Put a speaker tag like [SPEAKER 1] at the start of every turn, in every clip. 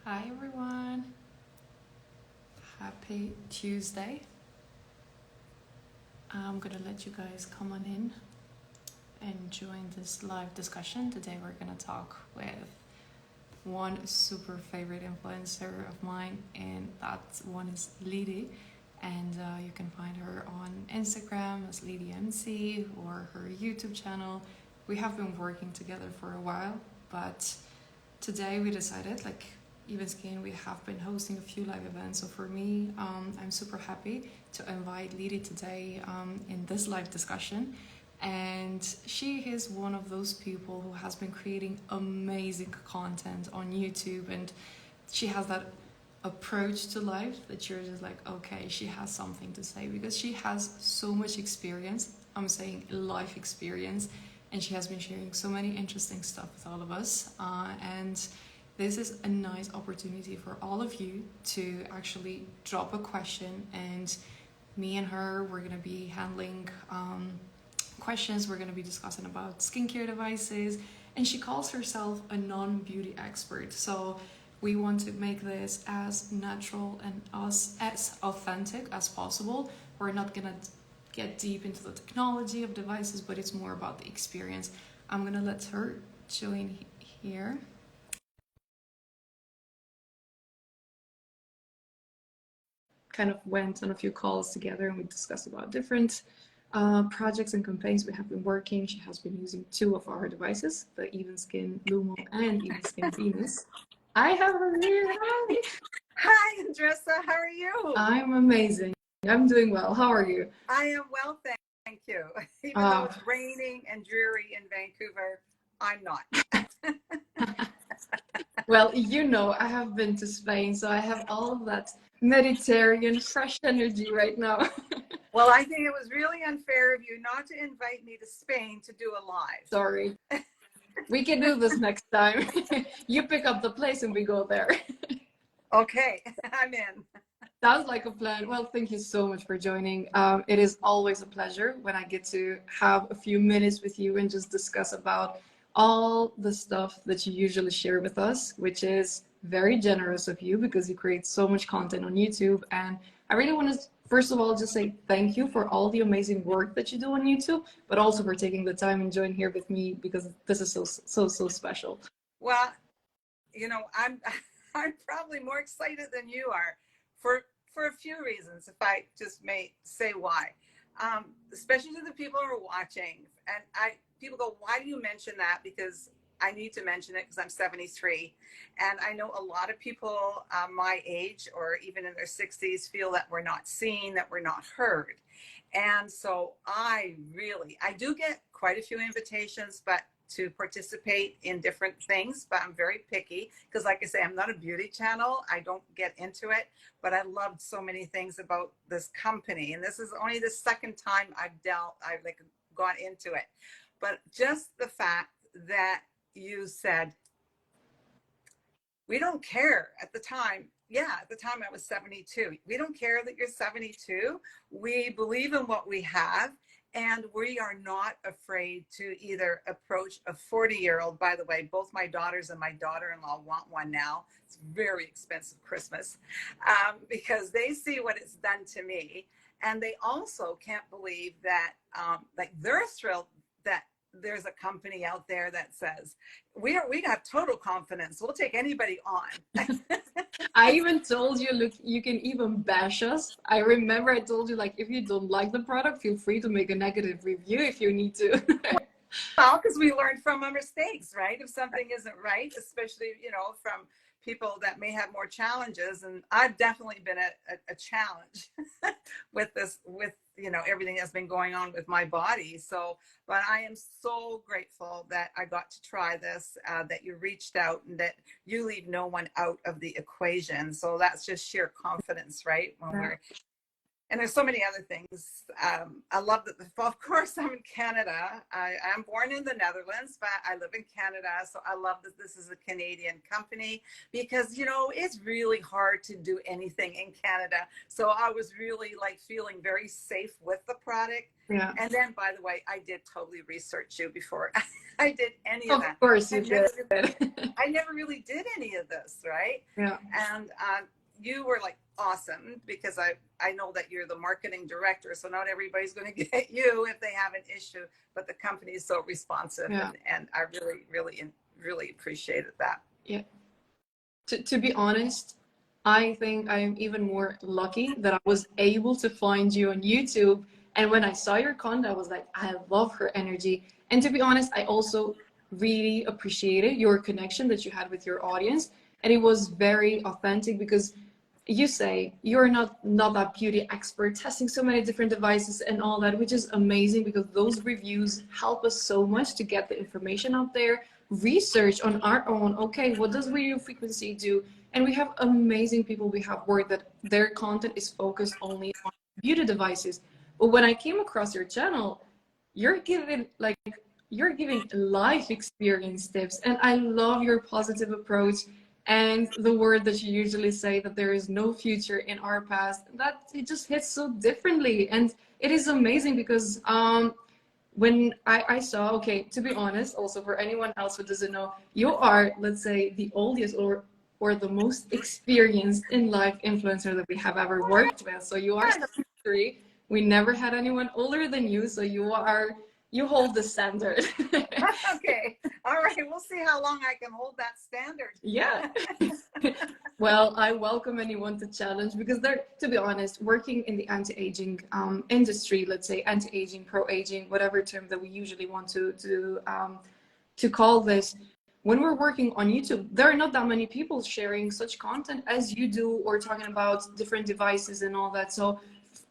[SPEAKER 1] Hi everyone, happy Tuesday. I'm gonna let you guys come on in and join this live discussion. Today we're gonna talk with one super favorite influencer of mine, and that one is Liedy. And you can find her on Instagram as Liedy MC or her YouTube channel. We have been working together for a while, but today we decided, like EvenSkyn, we have been hosting a few live events. So for me, I'm super happy to invite Liedy today in this live discussion. And she is one of those people who has been creating amazing content on YouTube. And she has that approach to life that you're just like, okay, she has something to say because she has so much experience. I'm saying life experience, and she has been sharing so many interesting stuff with all of us. And this is a nice opportunity for all of you to actually drop a question, and me and her, we're gonna be handling questions. We're gonna be discussing about skincare devices, and she calls herself a non-beauty expert. So we want to make this as natural and as authentic as possible. We're not gonna get deep into the technology of devices, but it's more about the experience. I'm gonna let her join here. Kind of went on a few calls together and we discussed about different projects and campaigns we have been working. She has been using two of our devices, the EvenSkyn Lumo and EvenSkyn Venus. I have her here. Hi.
[SPEAKER 2] Hi, Qendresa. How are you?
[SPEAKER 1] I'm amazing. I'm doing well. How are you?
[SPEAKER 2] I am well, thank you. Even though it's raining and dreary in Vancouver, I'm not.
[SPEAKER 1] Well, I have been to Spain, so I have all of that Mediterranean fresh energy right now.
[SPEAKER 2] Well, I think it was really unfair of you not to invite me to Spain to do a live.
[SPEAKER 1] Sorry. We can do this next time. You pick up the place and we go there.
[SPEAKER 2] Okay, I'm in.
[SPEAKER 1] Sounds like a plan. Well, thank you so much for joining. It is always a pleasure when I get to have a few minutes with you and just discuss about all the stuff that you usually share with us, which is very generous of you because you create so much content on YouTube. And I really want to, first of all, just say thank you for all the amazing work that you do on YouTube, but also for taking the time and joining here with me because this is so special.
[SPEAKER 2] Well, I'm I'm probably more excited than you are for a few reasons, if I just may say why. Especially to the people who are watching, and people go, why do you mention that? Because I need to mention it because I'm 73, and I know a lot of people my age or even in their 60s feel that we're not seen, that we're not heard. And so I do get quite a few invitations, but to participate in different things, but I'm very picky because, like I say, I'm not a beauty channel. I don't get into it, but I loved so many things about this company, and this is only the second time I've like gone into it. But just the fact that you said we don't care at the time. Yeah, at the time I was 72. We don't care that you're 72. We believe in what we have, and we are not afraid to either approach a 40-year-old. By the way, both my daughters and my daughter-in-law want one now. It's very expensive Christmas because they see what it's done to me, and they also can't believe that like they're thrilled that there's a company out there that says we have total confidence. We'll take anybody on.
[SPEAKER 1] I even told you, look, you can even bash us. I remember I told you, like, if you don't like the product, feel free to make a negative review if you need to.
[SPEAKER 2] Well, because we learn from our mistakes, right? If something isn't right, especially, from people that may have more challenges. And I've definitely been a challenge with this, with, everything that's been going on with my body. So, but I am so grateful that I got to try this, that you reached out and that you leave no one out of the equation. So that's just sheer confidence, right? When we're And there's so many other things. I love that. Of course, I'm in Canada. I'm born in the Netherlands, but I live in Canada. So I love that this is a Canadian company because, you know, it's really hard to do anything in Canada. So I was really like feeling very safe with the product.
[SPEAKER 1] Yeah.
[SPEAKER 2] And then, by the way, I did totally research you before I did any of
[SPEAKER 1] Of
[SPEAKER 2] that.
[SPEAKER 1] course you did.
[SPEAKER 2] I never really did any of this, right?
[SPEAKER 1] Yeah.
[SPEAKER 2] And you were like awesome because I know that you're the marketing director, so not everybody's going to get you if they have an issue, but the company is so responsive,
[SPEAKER 1] Yeah.
[SPEAKER 2] and I really appreciated that.
[SPEAKER 1] Yeah. To be honest, I think I'm even more lucky that I was able to find you on YouTube. And when I saw your content, I was like, I love her energy. And to be honest, I also really appreciated your connection that you had with your audience. And it was very authentic because you say you're not that beauty expert testing so many different devices and all that, which is amazing because those reviews help us so much to get the information out there, research on our own. Okay, what does radio frequency do? And we have amazing people we have worked that their content is focused only on beauty devices. But when I came across your channel, you're giving like you're giving life experience tips, and I love your positive approach and the word that you usually say that there is no future in our past. That it just hits so differently, and it is amazing because when I saw, okay, to be honest, also for anyone else who doesn't know, you are, let's say, the oldest or the most experienced in life influencer that we have ever worked with. So you are 73. We never had anyone older than you, so you hold the standard.
[SPEAKER 2] Okay, all right, we'll see how long I can hold that standard.
[SPEAKER 1] Yeah. Well, I welcome anyone to challenge because they're, to be honest, working in the anti-aging industry, let's say anti-aging, pro-aging, whatever term that we usually want to call this. When we're working on YouTube, there are not that many people sharing such content as you do or talking about different devices and all that. So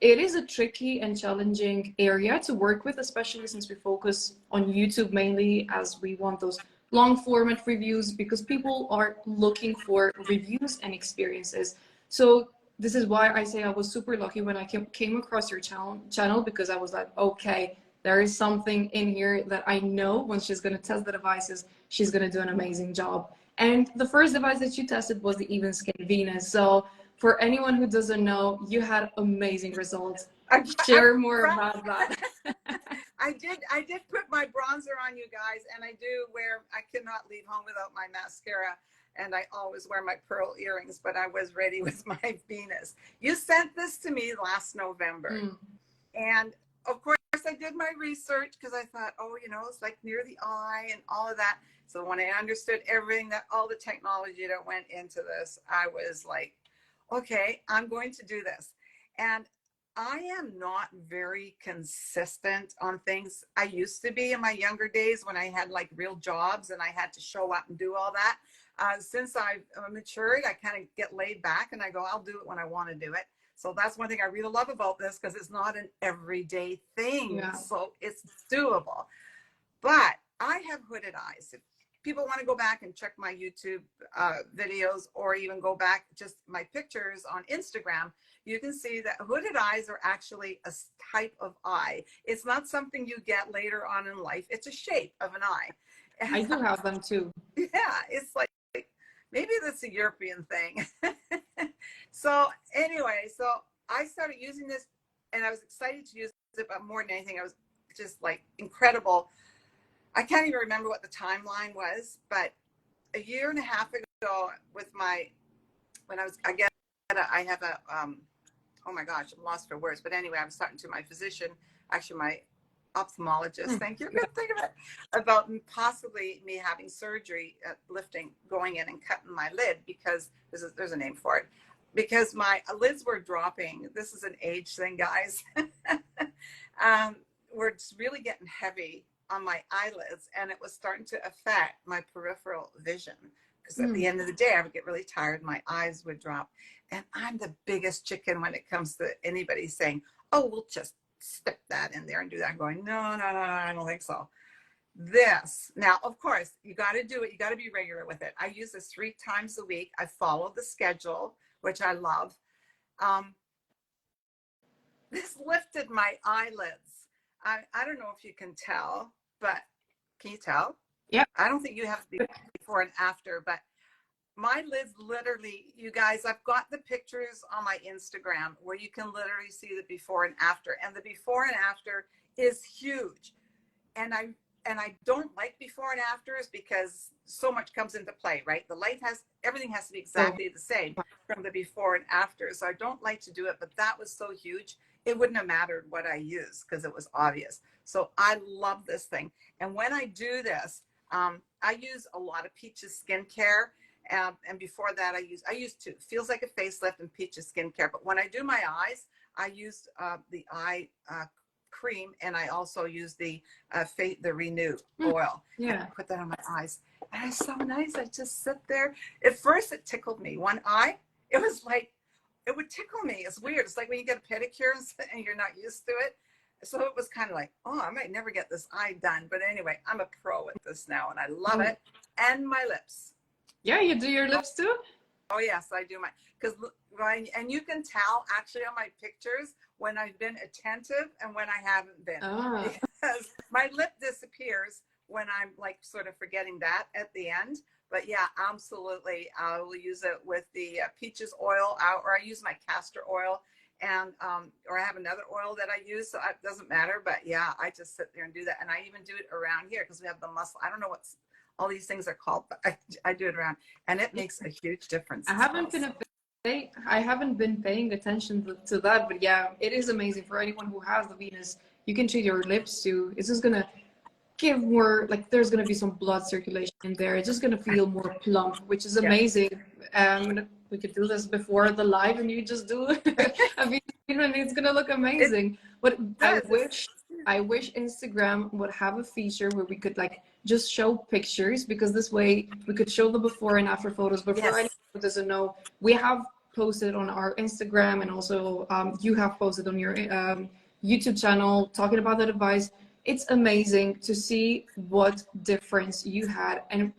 [SPEAKER 1] it is a tricky and challenging area to work with, especially since we focus on YouTube mainly as we want those long format reviews because people are looking for reviews and experiences. So this is why I say I was super lucky when I came across your channel because I was like, okay, there is something in here that I know when she's going to test the devices, she's going to do an amazing job. And the first device that you tested was the EvenSkyn Venus. So for anyone who doesn't know, you had amazing results. Share more about that.
[SPEAKER 2] I did put my bronzer on, you guys, and I cannot leave home without my mascara, and I always wear my pearl earrings, but I was ready with my Venus. You sent this to me last November. And of course I did my research because I thought, oh, you know, it's like near the eye and all of that. So when I understood everything, that all the technology that went into this, I was like, okay, I'm going to do this. And I am not very consistent on things. I used to be in my younger days when I had like real jobs and I had to show up and do all that. Since I've matured, I kind of get laid back and I go, I'll do it when I want to do it. So that's one thing I really love about this because it's not an everyday thing.
[SPEAKER 1] Yeah.
[SPEAKER 2] So it's doable. But I have hooded eyes. If people want to go back and check my YouTube videos or even go back just my pictures on Instagram, you can see that hooded eyes are actually a type of eye. It's not something you get later on in life. It's a shape of an eye.
[SPEAKER 1] I do have them too.
[SPEAKER 2] Yeah, it's like maybe that's a European thing. So anyway, so I started using this and I was excited to use it, but more than anything, I was just like incredible. I can't even remember what the timeline was, but a year and a half ago when I have a, oh my gosh, I'm lost for words. But anyway, I was talking to my physician, actually my ophthalmologist, thank you, good thing of it, about possibly me having surgery, going in and cutting my lid because there's a name for it. Because my lids were dropping. This is an age thing, guys. We're really getting heavy on my eyelids and it was starting to affect my peripheral vision because at the end of the day I would get really tired, my eyes would drop, and I'm the biggest chicken when it comes to anybody saying, oh, we'll just stick that in there and do that. I'm going, no, I don't think so. This now, of course, you got to do it, you got to be regular with it. I use this 3 times a week. I follow the schedule, which I love. this lifted my eyelids. I don't know if you can tell, but can you tell?
[SPEAKER 1] Yeah.
[SPEAKER 2] I don't think you have to be before and after, but my lids literally, you guys, I've got the pictures on my Instagram where you can literally see the before and after, and the before and after is huge. And I don't like before and afters because so much comes into play, right? The light everything has to be exactly the same from the before and after. So I don't like to do it, but that was so huge. It wouldn't have mattered what I used because it was obvious. So I love this thing. And when I do this, I use a lot of Peaches skincare. And before that, I use two. Feels like a facelift and Peaches skincare. But when I do my eyes, I use the eye cream, and I also use the Renew oil.
[SPEAKER 1] Yeah.
[SPEAKER 2] And I put that on my eyes, and it's so nice. I just sit there. At first, it tickled me. One eye, it was like it would tickle me. It's weird. It's like when you get a pedicure and you're not used to it. So it was kind of like, oh, I might never get this eye done. But anyway, I'm a pro at this now, and I love it. And my lips.
[SPEAKER 1] Yeah, you do your lips too?
[SPEAKER 2] Oh yes, I do because and you can tell actually on my pictures when I've been attentive and when I haven't been. Because my lip disappears when I'm like sort of forgetting that at the end. But yeah, absolutely, I will use it with the Peaches oil, or I use my castor oil, and or I have another oil that I use, so it doesn't matter. But yeah, I just sit there and do that, and I even do it around here because we have the muscle. I don't know what's all these things are called, but I do it around, and it makes a huge difference.
[SPEAKER 1] I haven't been paying attention to that, but yeah, it is amazing for anyone who has the Venus. You can treat your lips too. It's just gonna give more, like there's gonna be some blood circulation in there. It's just gonna feel more plump, which is amazing. We could do this before the live, and you just do a Venus, and it's gonna look amazing. But I wish Instagram would have a feature where we could like just show pictures, because this way we could show the before and after photos. But for anyone who doesn't know, we have posted on our Instagram, and also you have posted on your YouTube channel talking about the device. It's amazing to see what difference you had. And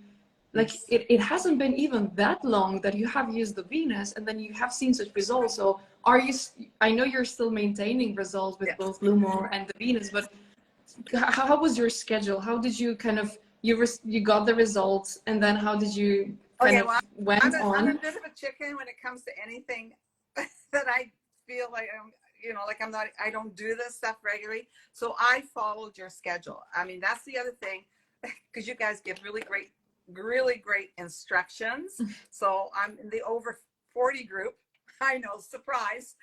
[SPEAKER 1] like it hasn't been even that long that you have used the Venus, and then you have seen such results. So I know you're still maintaining results with both Lumo and the Venus, but how was your schedule? How did you kind of, you got the results, and then how did you went on?
[SPEAKER 2] I'm a bit of a chicken when it comes to anything that I feel like I don't do this stuff regularly. So I followed your schedule. I mean, that's the other thing, because you guys give really great instructions. So I'm in the over 40 group. I know, surprise.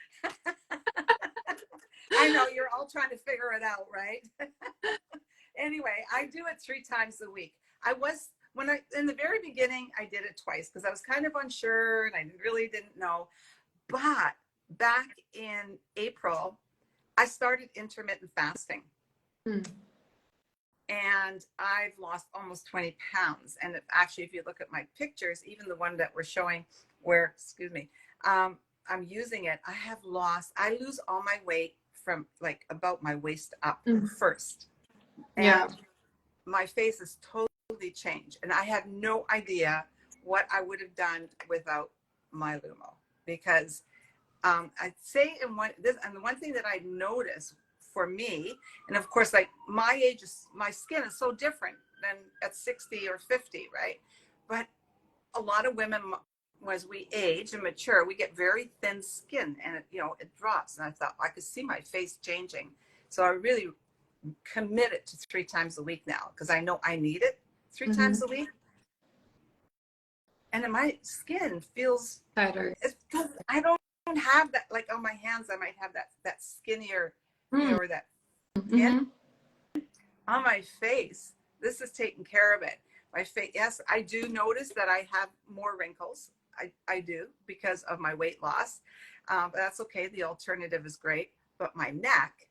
[SPEAKER 2] I know you're all trying to figure it out, right? Anyway, I do it 3 times a week. In the very beginning, I did it twice because I was kind of unsure and I really didn't know. But back in April, I started intermittent fasting. And I've lost almost 20 pounds. And actually, if you look at my pictures, even the one that we're showing where, I'm using it, I lose all my weight from like about my waist up first. And my face is totally changed. And I have no idea what I would have done without my Lumo, because I'd say and the one thing that I noticed for me, and of course, like my age my skin is so different than at 60 or 50, right? But a lot of women, as we age and mature, we get very thin skin, and it drops. And I thought I could see my face changing. So I really committed to 3 times a week now, because I know I need it 3 times a week. And then my skin feels
[SPEAKER 1] tighter.
[SPEAKER 2] I don't have that, like on my hands, I might have that skinnier, or that skin. On my face, this is taking care of it. My face, yes, I do notice that I have more wrinkles. I do, because of my weight loss. But that's okay. The alternative is great. But my neck,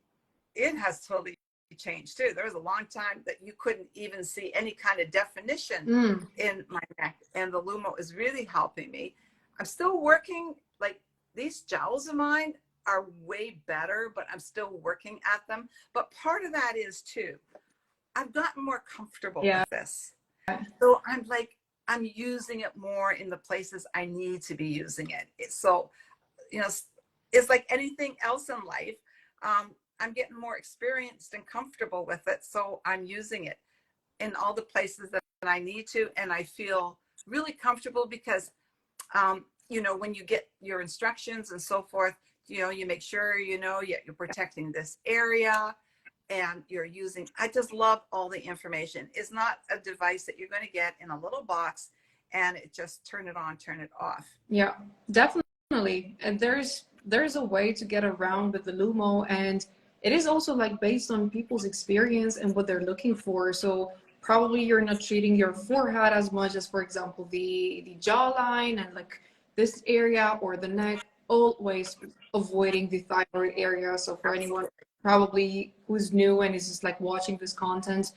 [SPEAKER 2] it has totally changed too. There was a long time that you couldn't even see any kind of definition in my neck. And the Lumo is really helping me. I'm still working, like these jowls of mine are way better, but I'm still working at them. But part of that is too, I've gotten more comfortable with this. So I'm using it more in the places I need to be using it. So, it's like anything else in life. I'm getting more experienced and comfortable with it. So I'm using it in all the places that I need to. And I feel really comfortable because, you know, when you get your instructions and so forth, you know, you make sure, you know, you're protecting this area and you're using, I just love all the information. It's not a device that you're going to get in a little box and it just turn it on, turn it off.
[SPEAKER 1] Yeah, definitely. And there's a way to get around with the Lumo, and it is also like based on people's experience and what they're looking for. So probably you're not treating your forehead as much as, for example, the jawline and like this area or the neck, always avoiding the thyroid area. So for anyone probably who's new and is just like watching this content,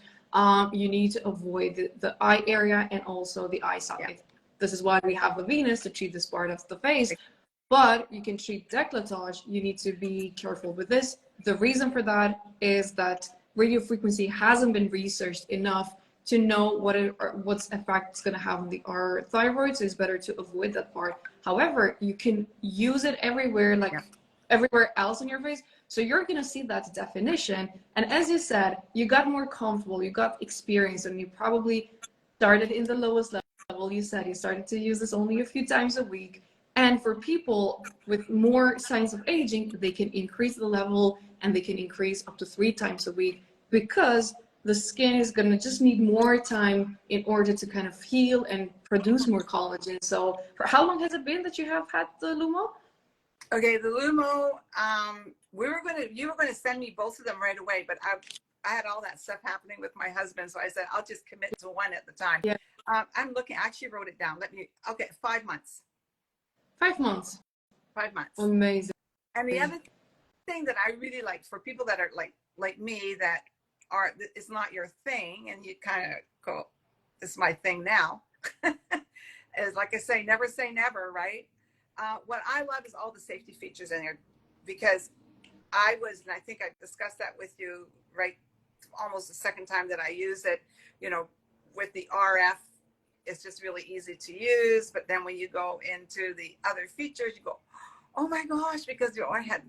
[SPEAKER 1] you need to avoid the eye area and also the eye socket. Yeah. This is why we have the Venus to treat this part of the face. But you can treat décolletage. You need to be careful with this. The reason for that is that radio frequency hasn't been researched enough to know what's effect it's going to have on our thyroid. So it's better to avoid that part. However, you can use it everywhere, like everywhere else in your face. So you're going to see that definition. And as you said, you got more comfortable, you got experience, and you probably started in the lowest level. You said you started to use this only a few times a week. And for people with more signs of aging, they can increase the level and they can increase up to 3 times a week because the skin is going to just need more time in order to kind of heal and produce more collagen. So for how long has it been that you have had the Lumo?
[SPEAKER 2] Okay, the Lumo, you were gonna send me both of them right away, but I had all that stuff happening with my husband, so I said I'll just commit to one at the time.
[SPEAKER 1] Yeah.
[SPEAKER 2] I'm looking. I actually wrote it down. 5 months.
[SPEAKER 1] 5 months.
[SPEAKER 2] 5 months.
[SPEAKER 1] Amazing.
[SPEAKER 2] And the other thing that I really like for people that are like me, that it's not your thing, and you kind of go, "This is my thing now." Is like I say never, right? What I love is all the safety features in here, because and I think I discussed that with you, right? Almost the second time that I use it, you know, with the RF, it's just really easy to use. But then when you go into the other features, you go, oh my gosh, because I had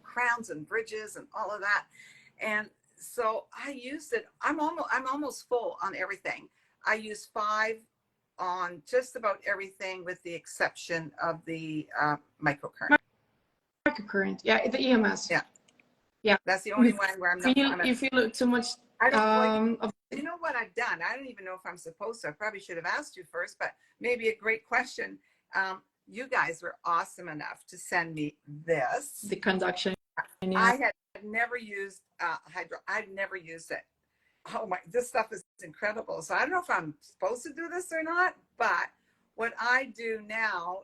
[SPEAKER 2] crowns and bridges and all of that. And so I used it. I'm almost full on everything. I use 5 on just about everything with the exception of the microcurrent.
[SPEAKER 1] Microcurrent, yeah, the EMS.
[SPEAKER 2] Yeah. That's the only one where I'm not.
[SPEAKER 1] You feel it too much.
[SPEAKER 2] I don't you know what I've done? I don't even know if I'm supposed to. I probably should have asked you first, but maybe a great question. You guys were awesome enough to send me this.
[SPEAKER 1] The conduction.
[SPEAKER 2] Yeah. I had never used hydro. I've never used it. Oh my, this stuff is incredible. So I don't know if I'm supposed to do this or not, but what I do now,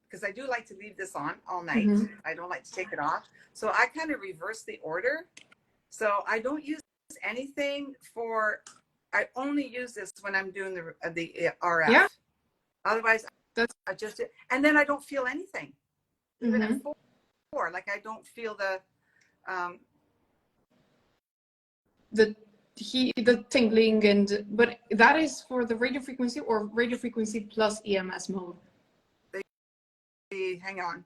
[SPEAKER 2] because I do like to leave this on all night. Mm-hmm. I don't like to take it off. So I kind of reverse the order. So I don't use anything I only use this when I'm doing the RF. Yeah. Otherwise, I just, and then I don't feel anything. Even at 4, like I don't feel
[SPEAKER 1] the tingling, but that is for the radio frequency or radio frequency plus EMS mode.
[SPEAKER 2] Hang on.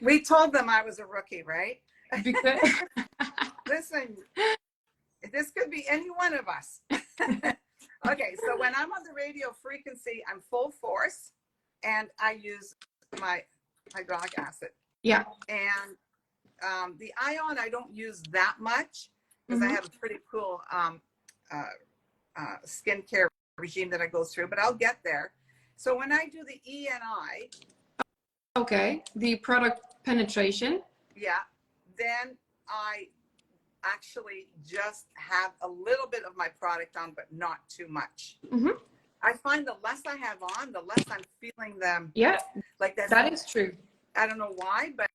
[SPEAKER 2] We told them I was a rookie, right?
[SPEAKER 1] Because
[SPEAKER 2] listen, this could be any one of us. Okay, so when I'm on the radio frequency, I'm full force, and I use my hyaluronic acid.
[SPEAKER 1] Yeah.
[SPEAKER 2] And the ion I don't use that much, because I have a pretty cool skincare regime that I go through, but I'll get there. So when I do the ENI,
[SPEAKER 1] okay, the product penetration,
[SPEAKER 2] yeah, then I actually just have a little bit of my product on, but not too much. I find the less I have on, the less I'm feeling them.
[SPEAKER 1] Yeah,
[SPEAKER 2] like
[SPEAKER 1] that is true.
[SPEAKER 2] I don't know why, but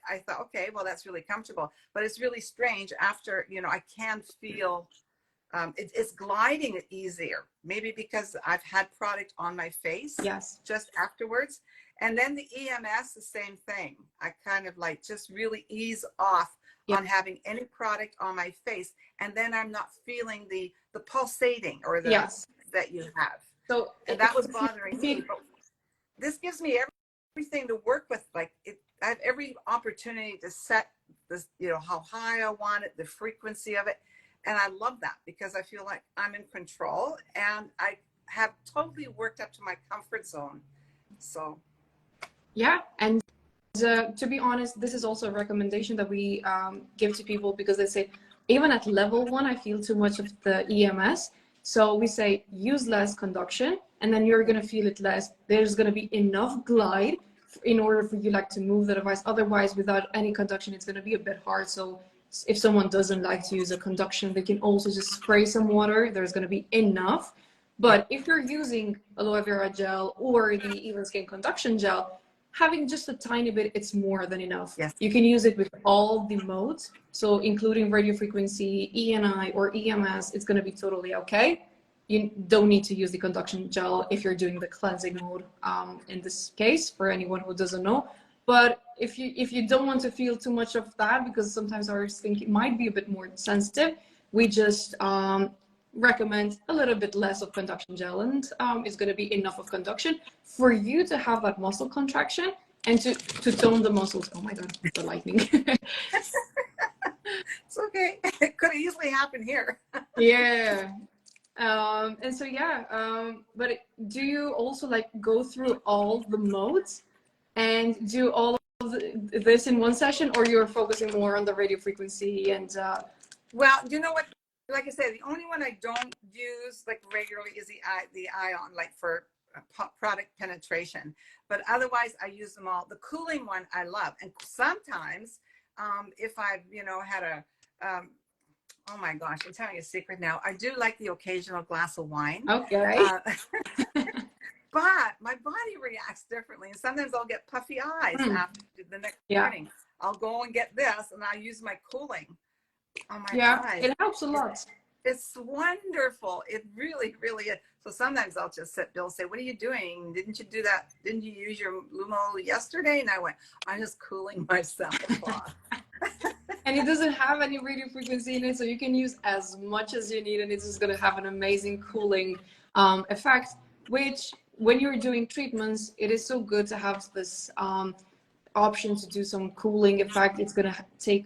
[SPEAKER 2] I thought, okay, well, that's really comfortable. But it's really strange after, you know, I can feel it's gliding easier. Maybe because I've had product on my face.
[SPEAKER 1] Yes.
[SPEAKER 2] Just afterwards. And then the EMS, the same thing. I kind of like just really ease off on having any product on my face. And then I'm not feeling the pulsating or the that you have.
[SPEAKER 1] So
[SPEAKER 2] and that was bothering me. But this gives me everything to work with. Like I have every opportunity to set this, how high I want it, the frequency of it. And I love that because I feel like I'm in control and I have totally worked up to my comfort zone. So.
[SPEAKER 1] Yeah. And to be honest, this is also a recommendation that we give to people because they say, even at level 1, I feel too much of the EMS. So we say use less conduction and then you're going to feel it less. There's going to be enough glide in order for you like to move the device. Otherwise, without any conduction, it's going to be a bit hard. So if someone doesn't like to use a conduction, they can also just spray some water. There's going to be enough. But if you're using aloe vera gel or the EvenSkyn conduction gel, having just a tiny bit, it's more than enough.
[SPEAKER 2] Yes.
[SPEAKER 1] You can use it with all the modes. So including radio frequency, ENI or EMS, it's going to be totally okay. You don't need to use the conduction gel if you're doing the cleansing mode in this case, for anyone who doesn't know. But if you don't want to feel too much of that, because sometimes our skin might be a bit more sensitive, we just recommend a little bit less of conduction gel, and it's going to be enough of conduction for you to have that muscle contraction and to tone the muscles. Oh my god, the lightning.
[SPEAKER 2] It's okay. It could easily happen here.
[SPEAKER 1] Yeah. And so but do you also like go through all the modes and do all of this in one session, or you're focusing more on the radio frequency and
[SPEAKER 2] well, you know what, like I said, the only one I don't use like regularly is the ion, like for product penetration, but otherwise I use them all. The cooling one I love, and sometimes if I've had a oh my gosh, I'm telling you a secret now, I do like the occasional glass of wine.
[SPEAKER 1] okay.
[SPEAKER 2] But my body reacts differently, and sometimes I'll get puffy eyes after the next morning. I'll go and get this and I use my cooling on my eyes.
[SPEAKER 1] It helps a lot.
[SPEAKER 2] It's wonderful. It really, really is. So sometimes I'll just sit, Bill, say, what are you doing? Didn't you do that? Didn't you use your Lumo yesterday? And I went, I'm just cooling myself off.
[SPEAKER 1] And it doesn't have any radio frequency in it, so you can use as much as you need, and it's just going to have an amazing cooling effect, which when you're doing treatments, it is so good to have this option to do some cooling effect. It's going to take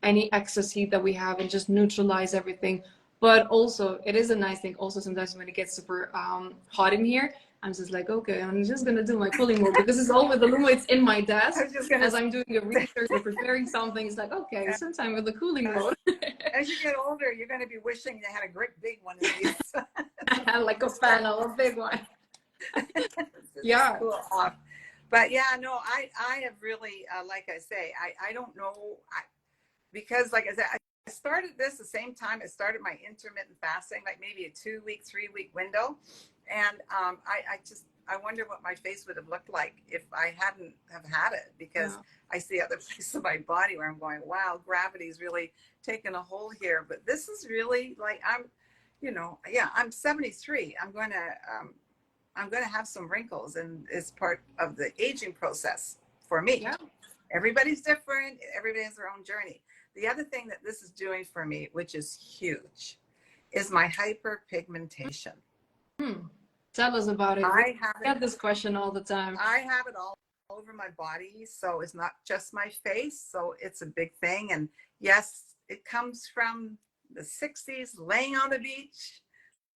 [SPEAKER 1] any excess heat that we have and just neutralize everything. But also, it is a nice thing also sometimes when it gets super hot in here, I'm just like, okay, I'm just going to do my cooling mode because it's all with the Lumo. It's in my desk as I'm doing a research or preparing something. It's like, okay, sometime with the cooling mode.
[SPEAKER 2] As you get older, you're going to be wishing you had a great big one of these.
[SPEAKER 1] Like a panel, a big one. Yeah.
[SPEAKER 2] Cool off. But yeah, no, I have really, like I say, I don't know, because like I said, I started this the same time I started my intermittent fasting, like maybe a 2-week, 3-week window. And I wonder what my face would have looked like if I hadn't have had it, because I see other places of my body where I'm going, wow, gravity's really taken a hold here. But this is really like, I'm 73. I'm going to have some wrinkles, and it's part of the aging process for me. Yeah. Everybody's different. Everybody has their own journey. The other thing that this is doing for me, which is huge, is my hyperpigmentation.
[SPEAKER 1] Tell us about it.
[SPEAKER 2] I
[SPEAKER 1] get this question all the time.
[SPEAKER 2] I have it all over my body, so it's not just my face. So it's a big thing. And yes, it comes from the 60s, laying on the beach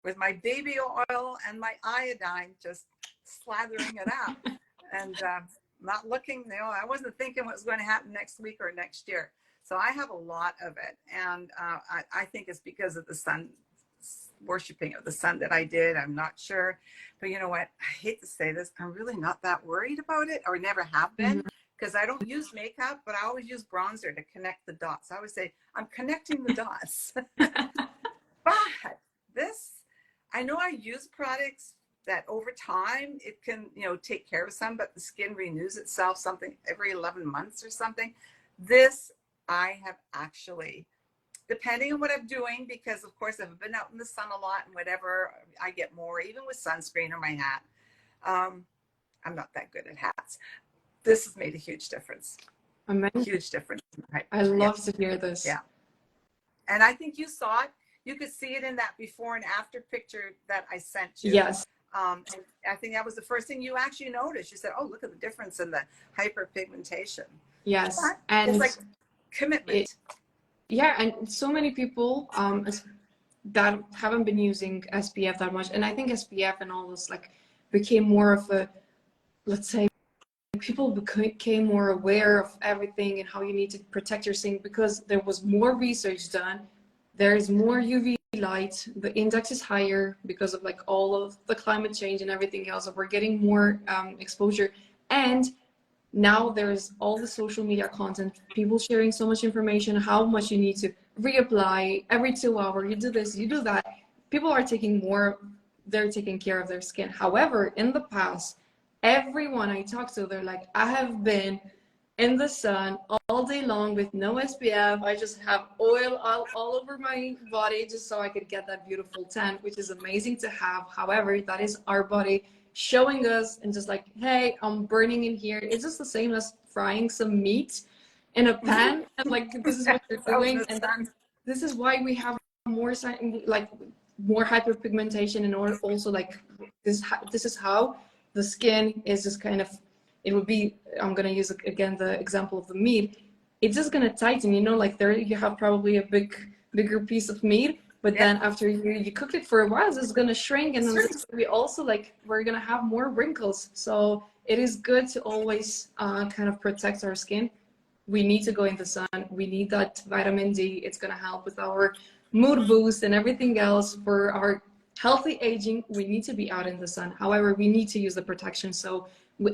[SPEAKER 2] with my baby oil and my iodine, just slathering it up. And not looking, I wasn't thinking what was going to happen next week or next year. So I have a lot of it. And I think it's because of the sun, worshiping of the sun that I did. I'm not sure. But you know what? I hate to say this. I'm really not that worried about it, or never have been, because I don't use makeup, but I always use bronzer to connect the dots. I always say, I'm connecting the dots. But this, I know I use products that over time it can, take care of some, but the skin renews itself something every 11 months or something. This, I have actually, depending on what I'm doing, because of course, if I've been out in the sun a lot and whatever, I get more, even with sunscreen or my hat. I'm not that good at hats. This has made a huge difference.
[SPEAKER 1] Amazing.
[SPEAKER 2] Huge difference.
[SPEAKER 1] I love to hear this.
[SPEAKER 2] Yeah. And I think you saw it. You could see it in that before and after picture that I sent you.
[SPEAKER 1] Yes.
[SPEAKER 2] And I think that was the first thing you actually noticed. You said, "Oh, look at the difference in the hyperpigmentation."
[SPEAKER 1] Yes,
[SPEAKER 2] But it's
[SPEAKER 1] and
[SPEAKER 2] like commitment.
[SPEAKER 1] yeah, and so many people that haven't been using SPF that much, and I think SPF and all this like became more of a, let's say, people became more aware of everything and how you need to protect your skin because there was more research done. There's more UV light. The index is higher because of like all of the climate change and everything else. So we're getting more exposure, and now there's all the social media content, people sharing so much information, how much you need to reapply every 2 hours, you do this, you do that. People are taking more, they're taking care of their skin. However, in the past, everyone I talk to, they're like, I have been in the sun all day long with no SPF. I just have oil all over my body just so I could get that beautiful tan, which is amazing to have. However, that is our body showing us and just like, hey, I'm burning in here. It's just the same as frying some meat in a pan. And like, this is what you're doing. And this is why we have more like more hyperpigmentation, and also like this is how the skin is just kind of, it would be, I'm going to use again the example of the meat. It's just going to tighten, you know, like there you have probably a bigger piece of meat, but then after you cook it for a while, it's going to shrink, and then we also like, we're going to have more wrinkles. So it is good to always kind of protect our skin. We need to go in the sun. We need that vitamin D. It's going to help with our mood boost and everything else. For our healthy aging, we need to be out in the sun. However, we need to use the protection so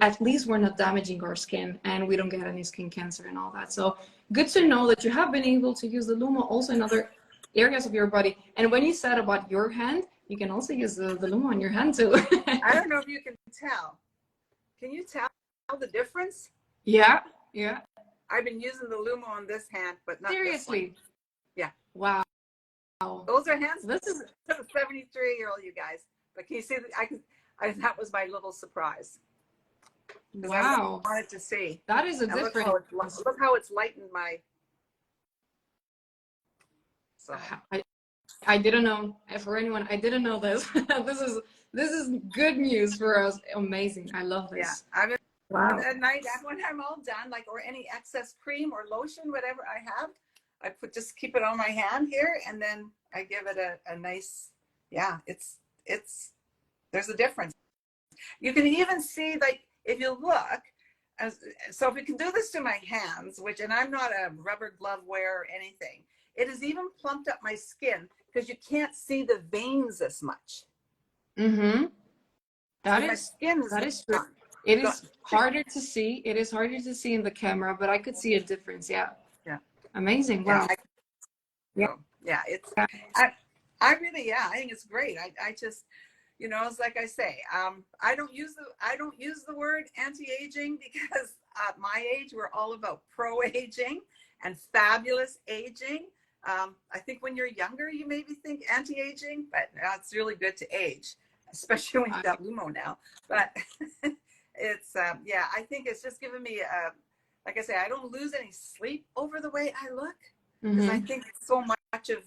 [SPEAKER 1] at least we're not damaging our skin and we don't get any skin cancer and all that. So good to know that you have been able to use the Lumo also in other areas of your body. And when you said about your hand, you can also use the Lumo on your hand too.
[SPEAKER 2] I don't know if you can tell. Can you tell the difference?
[SPEAKER 1] Yeah.
[SPEAKER 2] I've been using the Lumo on this hand, but not
[SPEAKER 1] seriously.
[SPEAKER 2] This one. Yeah.
[SPEAKER 1] Wow.
[SPEAKER 2] Those are hands.
[SPEAKER 1] This is
[SPEAKER 2] a 73-year-old, you guys. But can you see that? That was my little surprise.
[SPEAKER 1] Wow.
[SPEAKER 2] I wanted to see.
[SPEAKER 1] That is a difference.
[SPEAKER 2] Look how it's lightened my. So
[SPEAKER 1] I didn't know. For anyone, I didn't know this. This is good news for us. Amazing. I love this.
[SPEAKER 2] Yeah.
[SPEAKER 1] Wow.
[SPEAKER 2] At night, when I'm all done, like, or any excess cream or lotion, whatever I have, I just keep it on my hand here, and then I give it a nice. Yeah, it's there's a difference. You can even see, like, if you look, so if we can do this to my hands, and I'm not a rubber glove wearer or anything, it has even plumped up my skin because you can't see the veins as much.
[SPEAKER 1] Mm-hmm. That
[SPEAKER 2] So
[SPEAKER 1] is true. It is harder to see. It is harder to see in the camera, but I could see a difference. Yeah. Yeah. Amazing. Wow.
[SPEAKER 2] Yeah. It's. I really. I think it's great. I just. You know, it's like I say, I don't use the word anti-aging because at my age, we're all about pro-aging and fabulous aging. I think when you're younger, you maybe think anti-aging, but it's really good to age, especially when you got Lumo now. But it's, I think it's just given me, like I say, I don't lose any sleep over the way I look, because I think so much of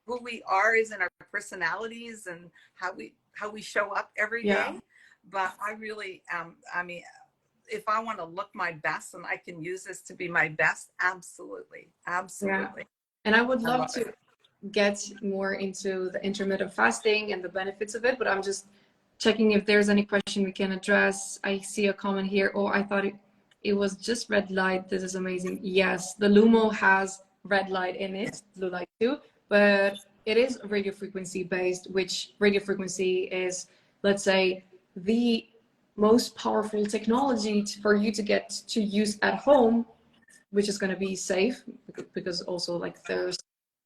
[SPEAKER 2] who we are is in our personalities and how we show up every day. But I really, I mean, if I want to look my best and I can use this to be my best, absolutely. Yeah.
[SPEAKER 1] And I would love to get more into the intermittent fasting and the benefits of it, but I'm just checking if there's any question we can address. I see a comment here. Oh, I thought it was just red light. This is amazing. Yes, the Lumo has red light in it, blue light too, but it is radio frequency based, which radio frequency is, let's say, the most powerful technology for you to get to use at home, which is going to be safe, because also like there's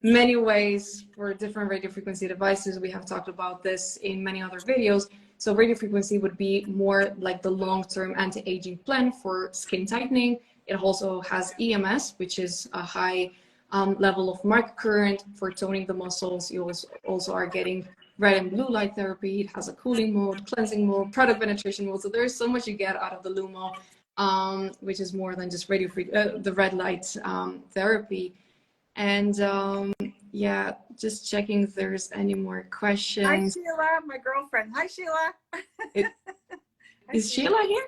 [SPEAKER 1] many ways for different radio frequency devices. We have talked about this in many other videos. So radio frequency would be more like the long-term anti-aging plan for skin tightening. It also has EMS, which is a high level of microcurrent for toning the muscles. You also are getting red and blue light therapy. It has a cooling mode, cleansing mode, product penetration mode. So there's so much you get out of the Lumo, which is more than just the red light therapy. And yeah, just checking if there's any more
[SPEAKER 2] Hi,
[SPEAKER 1] questions.
[SPEAKER 2] Sheila, my girlfriend. Hi, Sheila.
[SPEAKER 1] It,
[SPEAKER 2] Hi,
[SPEAKER 1] is Sheila here?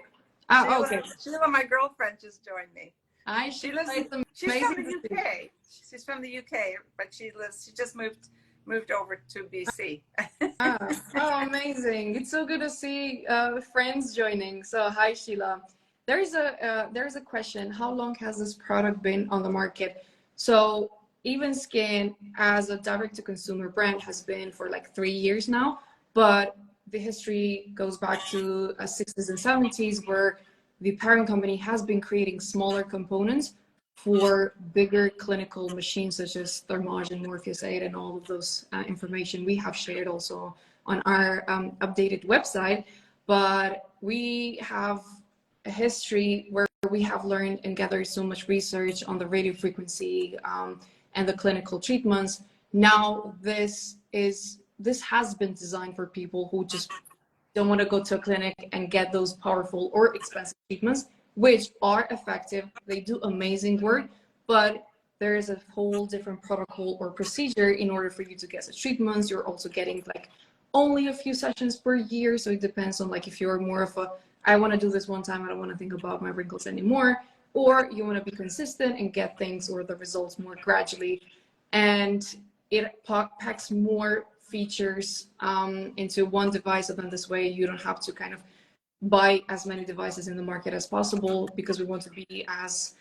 [SPEAKER 1] Oh,
[SPEAKER 2] Sheila,
[SPEAKER 1] okay.
[SPEAKER 2] Sheila, my girlfriend, just joined me.
[SPEAKER 1] Hi,
[SPEAKER 2] She
[SPEAKER 1] Sheila.
[SPEAKER 2] lives.
[SPEAKER 1] It's
[SPEAKER 2] She's from
[SPEAKER 1] amazing
[SPEAKER 2] the
[SPEAKER 1] to see.
[SPEAKER 2] UK. She's from the UK, but she just moved over to BC.
[SPEAKER 1] Oh, amazing! It's so good to see friends joining. So, hi, Sheila. There's a question. How long has this product been on the market? So, EvenSkyn as a direct-to-consumer brand has been for like 3 years now, but the history goes back to 60s and 70s, where the parent company has been creating smaller components for bigger clinical machines such as Thermage and Morpheus 8 and all of those information we have shared also on our updated website. But we have a history where we have learned and gathered so much research on the radio frequency and the clinical treatments. Now this has been designed for people who just don't want to go to a clinic and get those powerful or expensive treatments, which are effective. They do amazing work, but there is a whole different protocol or procedure in order for you to get the treatments. You're also getting like only a few sessions per year. So it depends on like if you're more of a, I want to do this one time, I don't want to think about my wrinkles anymore, or you want to be consistent and get things or the results more gradually. And it packs more features into one device, and then this way you don't have to kind of buy as many devices in the market as possible, because we want to be as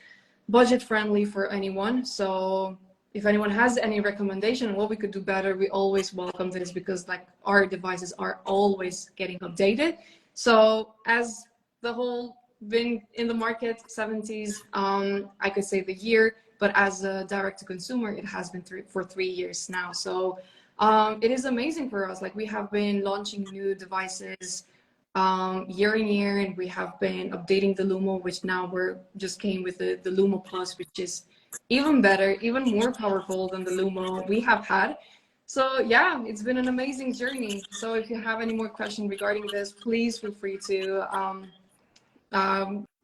[SPEAKER 1] budget friendly for anyone. So if anyone has any recommendation on what we could do better, we always welcome this, because like our devices are always getting updated. So as the whole been in the market 70s, I could say the year, but as a direct to consumer, it has been for 3 years now. So it is amazing for us. Like we have been launching new devices year in year, and we have been updating the Lumo, which now we're just came with the Lumo Plus, which is even better, even more powerful than the Lumo we have had. So yeah, it's been an amazing journey. So if you have any more questions regarding this, please feel free to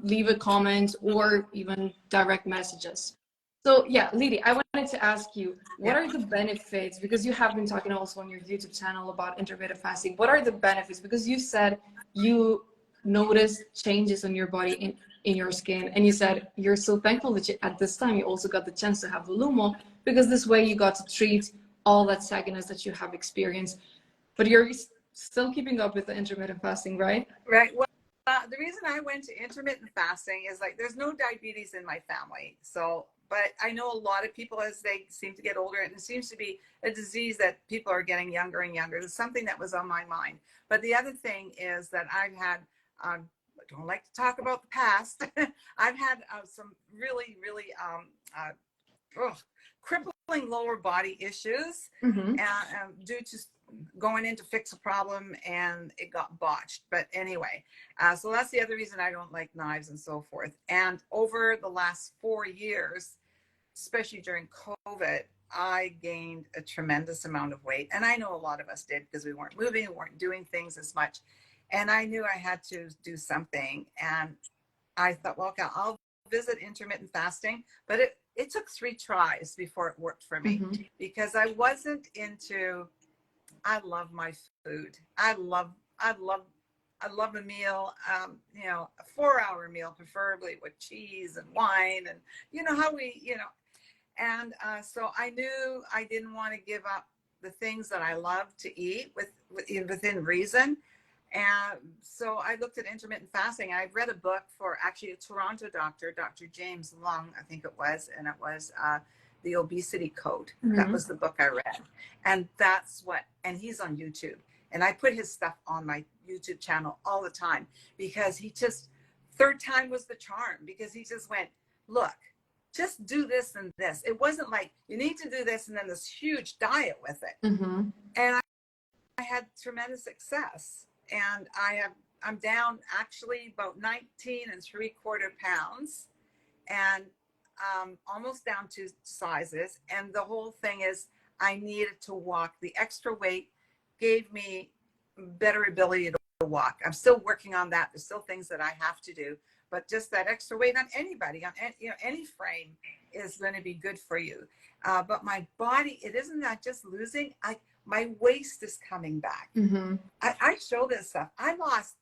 [SPEAKER 1] leave a comment or even direct messages. So yeah, Liedy, I wanted to ask you, what are the benefits? Because you have been talking also on your YouTube channel about intermittent fasting. What are the benefits? Because you said you noticed changes on your body in your skin, and you said you're so thankful that at this time you also got the chance to have the Lumo, because this way you got to treat all that sagginess that you have experienced. But you're still keeping up with the intermittent fasting, right?
[SPEAKER 2] Right. Well, the reason I went to intermittent fasting is like there's no diabetes in my family. So, but I know a lot of people as they seem to get older, and it seems to be a disease that people are getting younger and younger. It's something that was on my mind. But the other thing is that I've had, I don't like to talk about the past. I've had some really, really crippling lower body issues due to going in to fix a problem, and it got botched. But anyway, so that's the other reason I don't like knives and so forth. And over the last 4 years, especially during COVID, I gained a tremendous amount of weight. And I know a lot of us did, because we weren't moving, we weren't doing things as much. And I knew I had to do something. And I thought, well, okay, I'll visit intermittent fasting. But it took 3 tries before it worked for me, because I wasn't into, I love my food. I love a meal, you know, a 4-hour meal, preferably with cheese and wine, and you know how we, you know, and so I knew I didn't want to give up the things that I love to eat within reason. And so I looked at intermittent fasting. I read a book for actually a Toronto doctor, Dr. James Lung, I think it was, and it was The Obesity Code. That was the book I read. And that's what, and he's on YouTube. And I put his stuff on my YouTube channel all the time, because he just, third time was the charm, because he just went, look, just do this and this. It wasn't like you need to do this and then this huge diet with it. And I had tremendous success. And I'm down actually about 19¾ pounds, and almost down 2 sizes. And the whole thing is I needed to walk. The extra weight gave me better ability to walk. I'm still working on that. There's still things that I have to do, but just that extra weight on anybody, on any, you know, any frame, is going to be good for you. But my body, it isn't that just losing. My waist is coming back.
[SPEAKER 1] Mm-hmm.
[SPEAKER 2] I show this stuff. I lost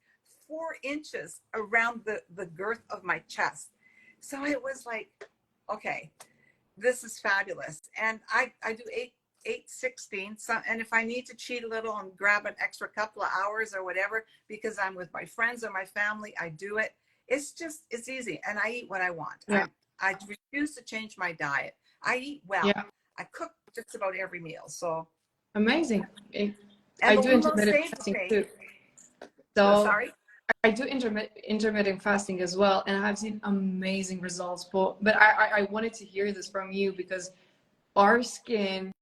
[SPEAKER 2] 4 inches around the girth of my chest. So it was like, okay, this is fabulous. And I do 8:16. So, and if I need to cheat a little and grab an extra couple of hours or whatever, because I'm with my friends or my family, I do it. It's easy. And I eat what I want.
[SPEAKER 1] Yeah.
[SPEAKER 2] I refuse to change my diet. I eat well.
[SPEAKER 1] Yeah.
[SPEAKER 2] I cook just about every meal. So
[SPEAKER 1] Amazing.
[SPEAKER 2] and
[SPEAKER 1] I
[SPEAKER 2] the
[SPEAKER 1] do
[SPEAKER 2] one most
[SPEAKER 1] intermittent
[SPEAKER 2] save the
[SPEAKER 1] fasting
[SPEAKER 2] face.
[SPEAKER 1] too. So
[SPEAKER 2] Sorry.
[SPEAKER 1] I do intermittent fasting as well, and I've seen amazing results. But I wanted to hear this from you because our skin,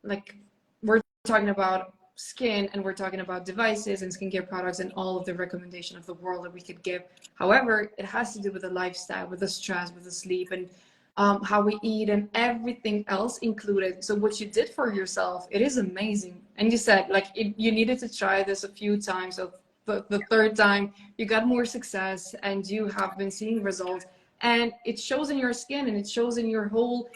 [SPEAKER 1] like we're talking about skin and we're talking about devices and skincare products and all of the recommendation of the world that we could give. However, it has to do with the lifestyle, with the stress, with the sleep, and how we eat and everything else included. So what you did for yourself, it is amazing. And you said like you needed to try this a few times. So the third time you got more success and you have been seeing results. And it shows in your skin and it shows in your whole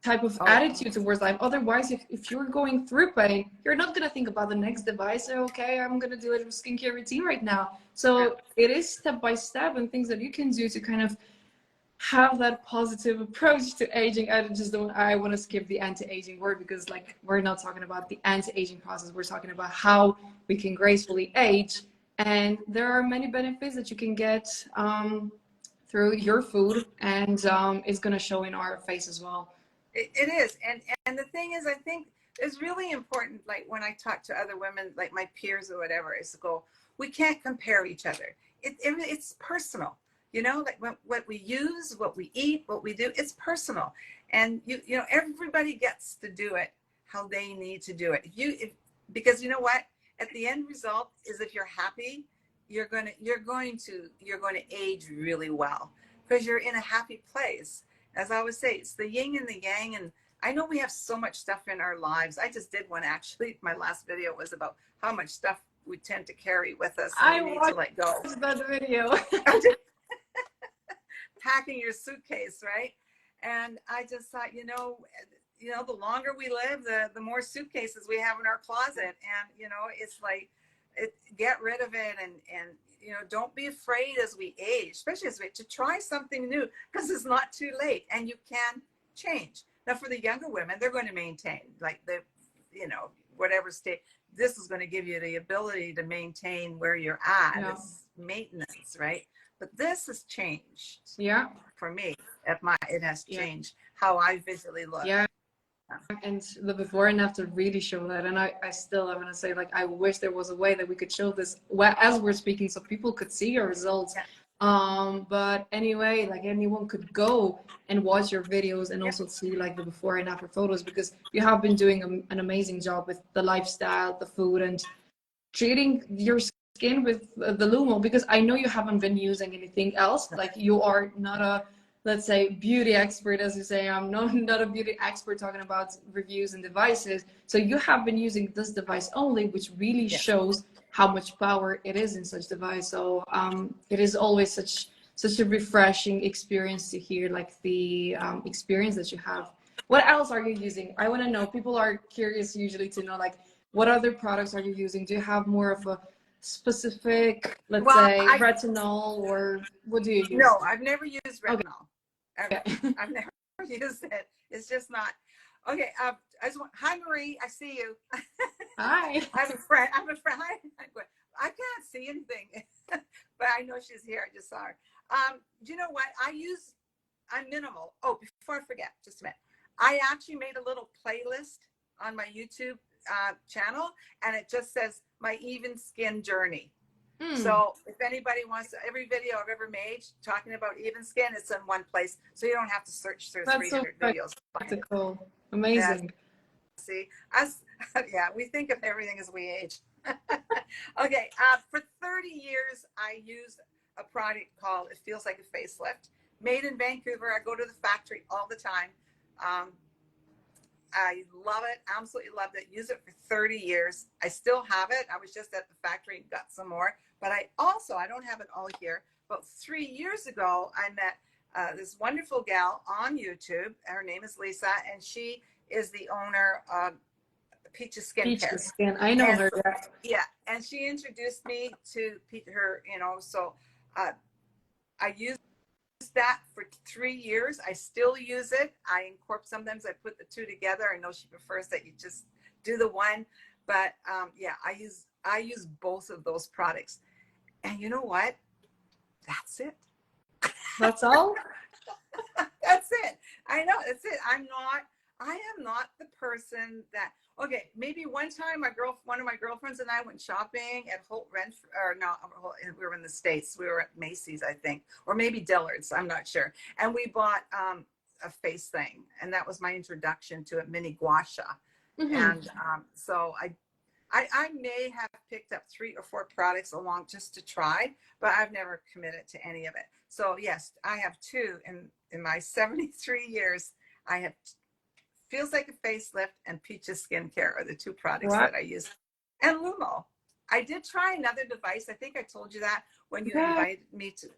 [SPEAKER 1] type of attitude towards life. Otherwise, if you're going through pain, you're not going to think about the next device. Okay, I'm going to do a skincare routine right now. So it is step by step and things that you can do to kind of have that positive approach to aging. I want to skip the anti-aging word because like we're not talking about the anti-aging process. We're talking about how we can gracefully age. And there are many benefits that you can get through your food, and it's going to show in our face as well.
[SPEAKER 2] It is. And the thing is, I think it's really important, like when I talk to other women, like my peers or whatever, is to go, we can't compare each other. It's personal. You know, like what we use, what we eat, what we do, it's personal. And you know, everybody gets to do it how they need to do it. Because you know what? At the end result is if you're happy, you're going to age really well because you're in a happy place. As I always say, it's the yin and the yang. And I know we have so much stuff in our lives. I just did one actually. My last video was about how much stuff we tend to carry with us and we need to let go.
[SPEAKER 1] That video.
[SPEAKER 2] Packing your suitcase, right? And I just thought, you know, the longer we live, the more suitcases we have in our closet. And, you know, it's like, get rid of it and you know, don't be afraid as we age, especially as we to try something new because it's not too late and you can change. Now for the younger women, they're going to maintain like you know, whatever state. This is going to give you the ability to maintain where you're at. Yeah. It's maintenance, right? But this has changed.
[SPEAKER 1] Yeah.
[SPEAKER 2] For me, it has changed how I visually look.
[SPEAKER 1] Yeah. And the before and after really show that. And I want to say, like, I wish there was a way that we could show this as we're speaking so people could see your results. Yeah. But anyway, like anyone could go and watch your videos and also see like the before and after photos because you have been doing an amazing job with the lifestyle, the food, and treating your skin with the Lumo because I know you haven't been using anything else. Like you are not a, let's say, beauty expert, as you say. I'm not a beauty expert talking about reviews and devices. So you have been using this device only, which really shows how much power it is in such device. So it is always such a refreshing experience to hear like the experience that you have. What else are you using? I want to know. People are curious usually to know like what other products are you using? Do you have more of a specific, let's say, retinol, or what do you use?
[SPEAKER 2] No, I've never used retinol.
[SPEAKER 1] Okay.
[SPEAKER 2] I've never used it. It's just not. Okay. Hi, Marie. I see you.
[SPEAKER 1] Hi.
[SPEAKER 2] I have a friend. Hi. I can't see anything, but I know she's here. I just saw her. Do you know what? I'm minimal. Oh, before I forget, just a minute. I actually made a little playlist on my YouTube channel, and it just says my EvenSkyn journey. So if anybody wants to, every video I've ever made talking about EvenSkyn, it's in one place. So you don't have to search through 300 videos.
[SPEAKER 1] That's cool. Amazing.
[SPEAKER 2] Yeah. See, we think of everything as we age. Okay. For 30 years, I used a product called, it feels like a facelift, made in Vancouver. I go to the factory all the time. I love it. Absolutely loved it. Use it for 30 years. I still have it. I was just at the factory and got some more. But I don't have it all here. About 3 years ago, I met this wonderful gal on YouTube. Her name is Lisa, and she is the owner of Peach's Skincare.
[SPEAKER 1] Peaches skin. I know
[SPEAKER 2] And
[SPEAKER 1] her.
[SPEAKER 2] so,
[SPEAKER 1] Yeah.
[SPEAKER 2] yeah, and she introduced me to her, you know, so uh, I used that for 3 years. I still use it. I incorporate, sometimes I put the two together. I know she prefers that you just do the one, but yeah, I use both of those products. And you know what? That's it.
[SPEAKER 1] That's all?
[SPEAKER 2] That's it. I know, that's it. I am not the person that, okay, maybe one time one of my girlfriends and I went shopping at Holt Renfrew, or no, we were in the States. We were at Macy's, I think, or maybe Dillard's, I'm not sure. And we bought a face thing, and that was my introduction to a mini gua sha.
[SPEAKER 1] Mm-hmm.
[SPEAKER 2] And so I may have picked up 3 or 4 products along just to try, but I've never committed to any of it. So yes, I have 2 in my 73 years. I have Feels Like a Facelift and Peaches Skincare are the 2 products
[SPEAKER 1] Wow.
[SPEAKER 2] that I use. And Lumo. I did try another device. I think I told you that when you
[SPEAKER 1] Yeah.
[SPEAKER 2] invited me to,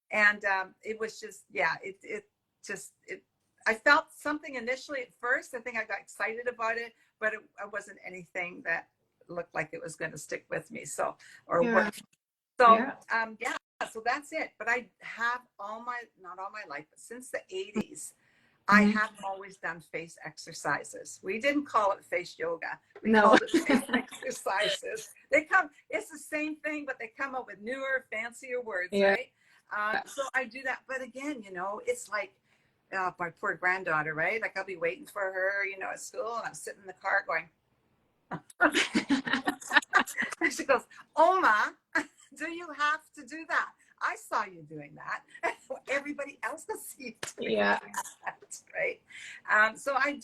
[SPEAKER 2] and it was just, yeah, it I felt something initially at first. I think I got excited about it, but it wasn't anything that looked like it was going to stick with me. So, or
[SPEAKER 1] Yeah.
[SPEAKER 2] work. So,
[SPEAKER 1] Yeah.
[SPEAKER 2] yeah, so that's it. But I have not all my life, but since the 80s, I
[SPEAKER 1] Mm-hmm.
[SPEAKER 2] have always done face exercises. We didn't call it face yoga. We
[SPEAKER 1] No.
[SPEAKER 2] called it face exercises. It's the same thing, but they come up with newer, fancier words,
[SPEAKER 1] Yeah.
[SPEAKER 2] right? So I do that. But again, you know, it's like my poor granddaughter, right? Like I'll be waiting for her, you know, at school, and I'm sitting in the car going, and she goes, Oma, do you have to do that? I saw you doing that. Everybody else will see you doing
[SPEAKER 1] Yeah.
[SPEAKER 2] that, right? So I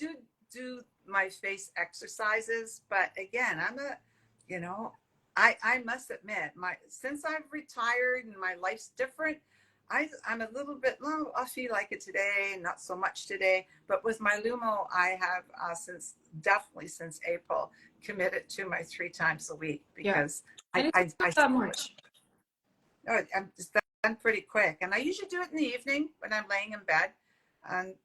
[SPEAKER 2] do my face exercises, but again, you know, I must admit, since I've retired and my life's different, I'm a little bit, well, I feel like it today, not so much today. But with my Lumo, I have definitely since April committed to my 3 times a week,
[SPEAKER 1] Yeah.
[SPEAKER 2] because
[SPEAKER 1] And it's not that much.
[SPEAKER 2] I'm just done pretty quick. And I usually do it in the evening when I'm laying in bed, and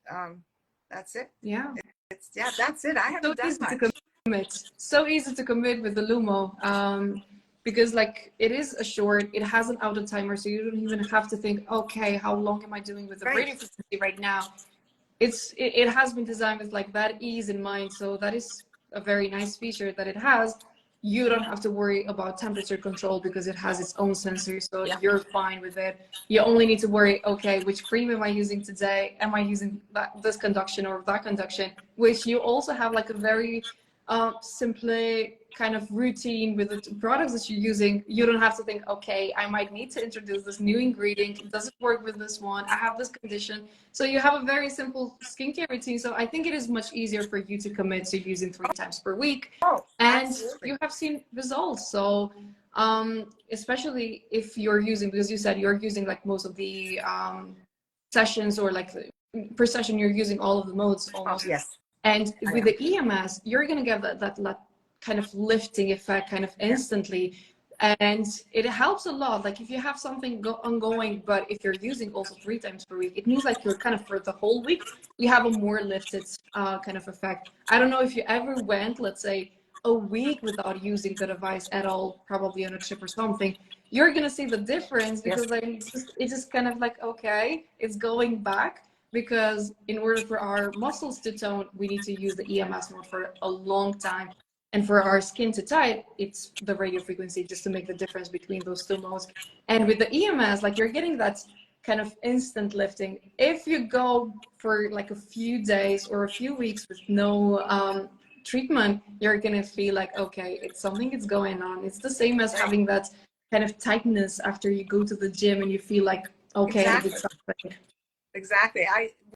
[SPEAKER 2] that's it.
[SPEAKER 1] Yeah.
[SPEAKER 2] That's it. I
[SPEAKER 1] So
[SPEAKER 2] haven't done
[SPEAKER 1] easy to
[SPEAKER 2] much.
[SPEAKER 1] commit. So easy to commit with the Lumo. Because like it is a short, it has an auto timer, so you don't even have to think, okay, how long am I doing with the
[SPEAKER 2] Right.
[SPEAKER 1] radio frequency right now? It has been designed with like that ease in mind, so that is a very nice feature that it has. You don't have to worry about temperature control because it has its own sensor, so
[SPEAKER 2] Yeah.
[SPEAKER 1] you're fine with it. You only need to worry, okay, which cream am I using today? Am I using this conduction or that conduction? Which you also have like a very simply kind of routine with the products that you're using. You don't have to think, okay, I might need to introduce this new ingredient. Does it work with this one? I have this condition. So you have a very simple skincare routine. So I think it is much easier for you to commit to using 3 times per week.
[SPEAKER 2] Oh,
[SPEAKER 1] And
[SPEAKER 2] absolutely.
[SPEAKER 1] you have seen results. So especially if you're using, because you said you're using like most of the sessions, or like per session, you're using all of the modes almost.
[SPEAKER 2] Oh, yes.
[SPEAKER 1] And with the EMS, you're going to get that kind of lifting effect kind of instantly. And it helps a lot. Like if you have something ongoing, but if you're using also 3 times per week, it means like you're kind of for the whole week, you have a more lifted kind of effect. I don't know if you ever went, let's say, a week without using the device at all, probably on a trip or something. You're going to see the difference, because like it's just kind of like, okay, it's going back. Because in order for our muscles to tone, we need to use the EMS mode for a long time. And for our skin to tight, it's the radio frequency, just to make the difference between those 2 modes. And with the EMS, like you're getting that kind of instant lifting. If you go for like a few days or a few weeks with no treatment, you're gonna feel like, okay, it's something is going on. It's the same as having that kind of tightness after you go to the gym and you feel like, okay, I did something.
[SPEAKER 2] Exactly.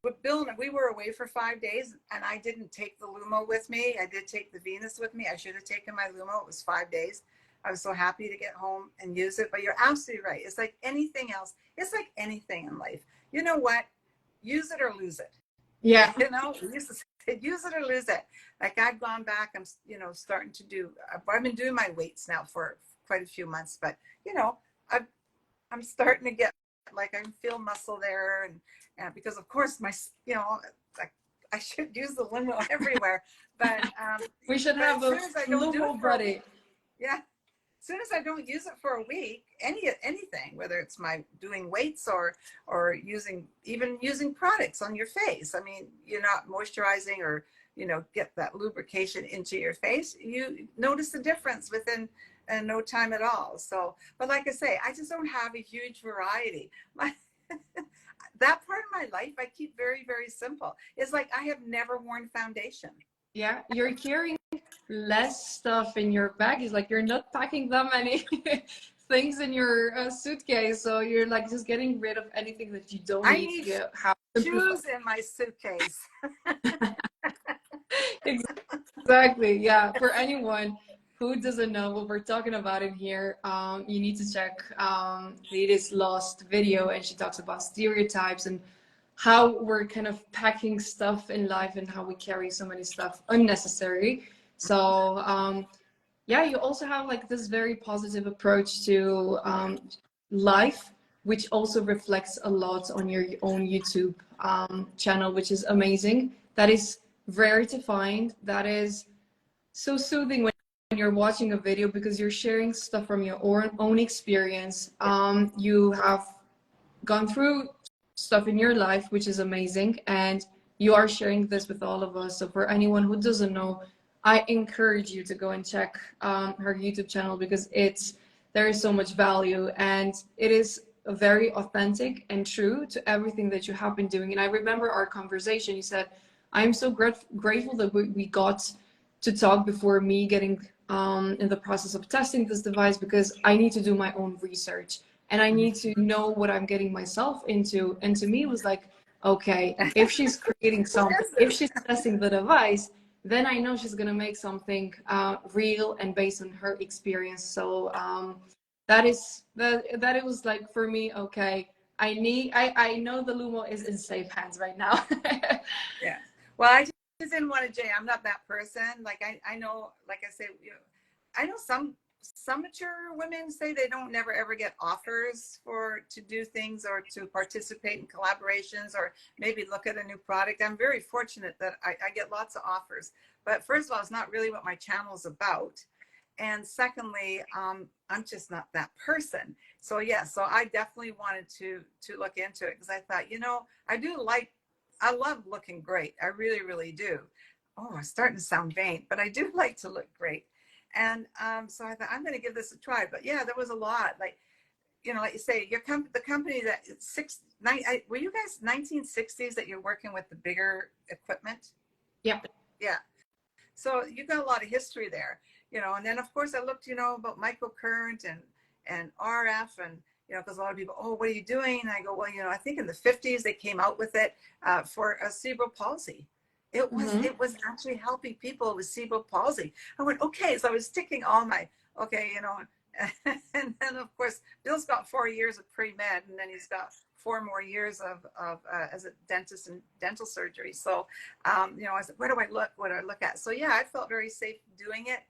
[SPEAKER 2] With Bill, we were away for 5 days, and I didn't take the Lumo with me. I did take the Venus with me. I should have taken my Lumo. It was 5 days. I was so happy to get home and use it. But you're absolutely right. It's like anything else. It's like anything in life. You know what? Use it or lose it.
[SPEAKER 1] Yeah.
[SPEAKER 2] You know, use it or lose it. Like I've gone back. I'm, starting to do. I've been doing my weights now for quite a few months. But I'm starting to get like I can feel muscle there, and because of course my, I should use the limo everywhere, but
[SPEAKER 1] We should
[SPEAKER 2] but
[SPEAKER 1] have
[SPEAKER 2] as
[SPEAKER 1] a
[SPEAKER 2] soon as I don't do it
[SPEAKER 1] Lumo
[SPEAKER 2] for a
[SPEAKER 1] buddy.
[SPEAKER 2] week, yeah, as soon as I don't use it for a week, anything, whether it's my doing weights or even using products on your face. I mean, you're not moisturizing or get that lubrication into your face. You notice the difference within no time at all. So, but like I say, I just don't have a huge variety. My that part of my life I keep very, very simple. It's like I have never worn foundation.
[SPEAKER 1] Yeah, you're carrying less stuff in your bag. It's like you're not packing that many things in your suitcase, so you're like just getting rid of anything that you don't
[SPEAKER 2] I
[SPEAKER 1] need
[SPEAKER 2] need
[SPEAKER 1] to have.
[SPEAKER 2] shoes in my suitcase.
[SPEAKER 1] Exactly. Yeah. For anyone who doesn't know what we're talking about in here, you need to check Liedy's last video, and she talks about stereotypes and how we're kind of packing stuff in life and how we carry so many stuff unnecessary. So yeah, you also have like this very positive approach to life, which also reflects a lot on your own YouTube channel, which is amazing. That is rare to find. That is so soothing when you're watching a video because you're sharing stuff from your own experience. You have gone through stuff in your life, which is amazing, and you are sharing this with all of us. So for anyone who doesn't know, I encourage you to go and check her YouTube channel because there is so much value, and it is very authentic and true to everything that you have been doing. And I remember our conversation. You said, "I'm so grateful that we got to talk before me getting in the process of testing this device because I need to do my own research." And I need to know what I'm getting myself into. And to me, it was like, okay, if she's creating something, if she's testing the device, then I know she's gonna make something real and based on her experience. So that it was like for me, okay, I know the Lumo is in safe hands right now.
[SPEAKER 2] Yeah. Well, I just didn't want to jay. I'm not that person. Like I know, like I say, I know some mature women say they don't never ever get offers to do things or to participate in collaborations or maybe look at a new product. I'm very fortunate that I get lots of offers. But first of all, it's not really what my channel is about. And secondly, I'm just not that person. So yeah, so I definitely wanted to look into it because I thought, I love looking great. I really, really do. Oh, I'm starting to sound vain, but I do like to look great. And so I thought I'm going to give this a try. But yeah, there was a lot. Like, like you say, the company that were you guys 1960s that you're working with the bigger equipment?
[SPEAKER 1] Yeah.
[SPEAKER 2] Yeah. So you got a lot of history there, and then of course I looked, about microcurrent and RF and, because a lot of people, oh, what are you doing? And I go, well, I think in the 50s they came out with it for a cerebral palsy. It was actually helping people with cerebral palsy. I went, okay. So I was sticking all my, okay, and then of course Bill's got 4 years of pre-med, and then he's got 4 more years of as a dentist and dental surgery. So, I said, where do I look? What do I look at? So yeah, I felt very safe doing it.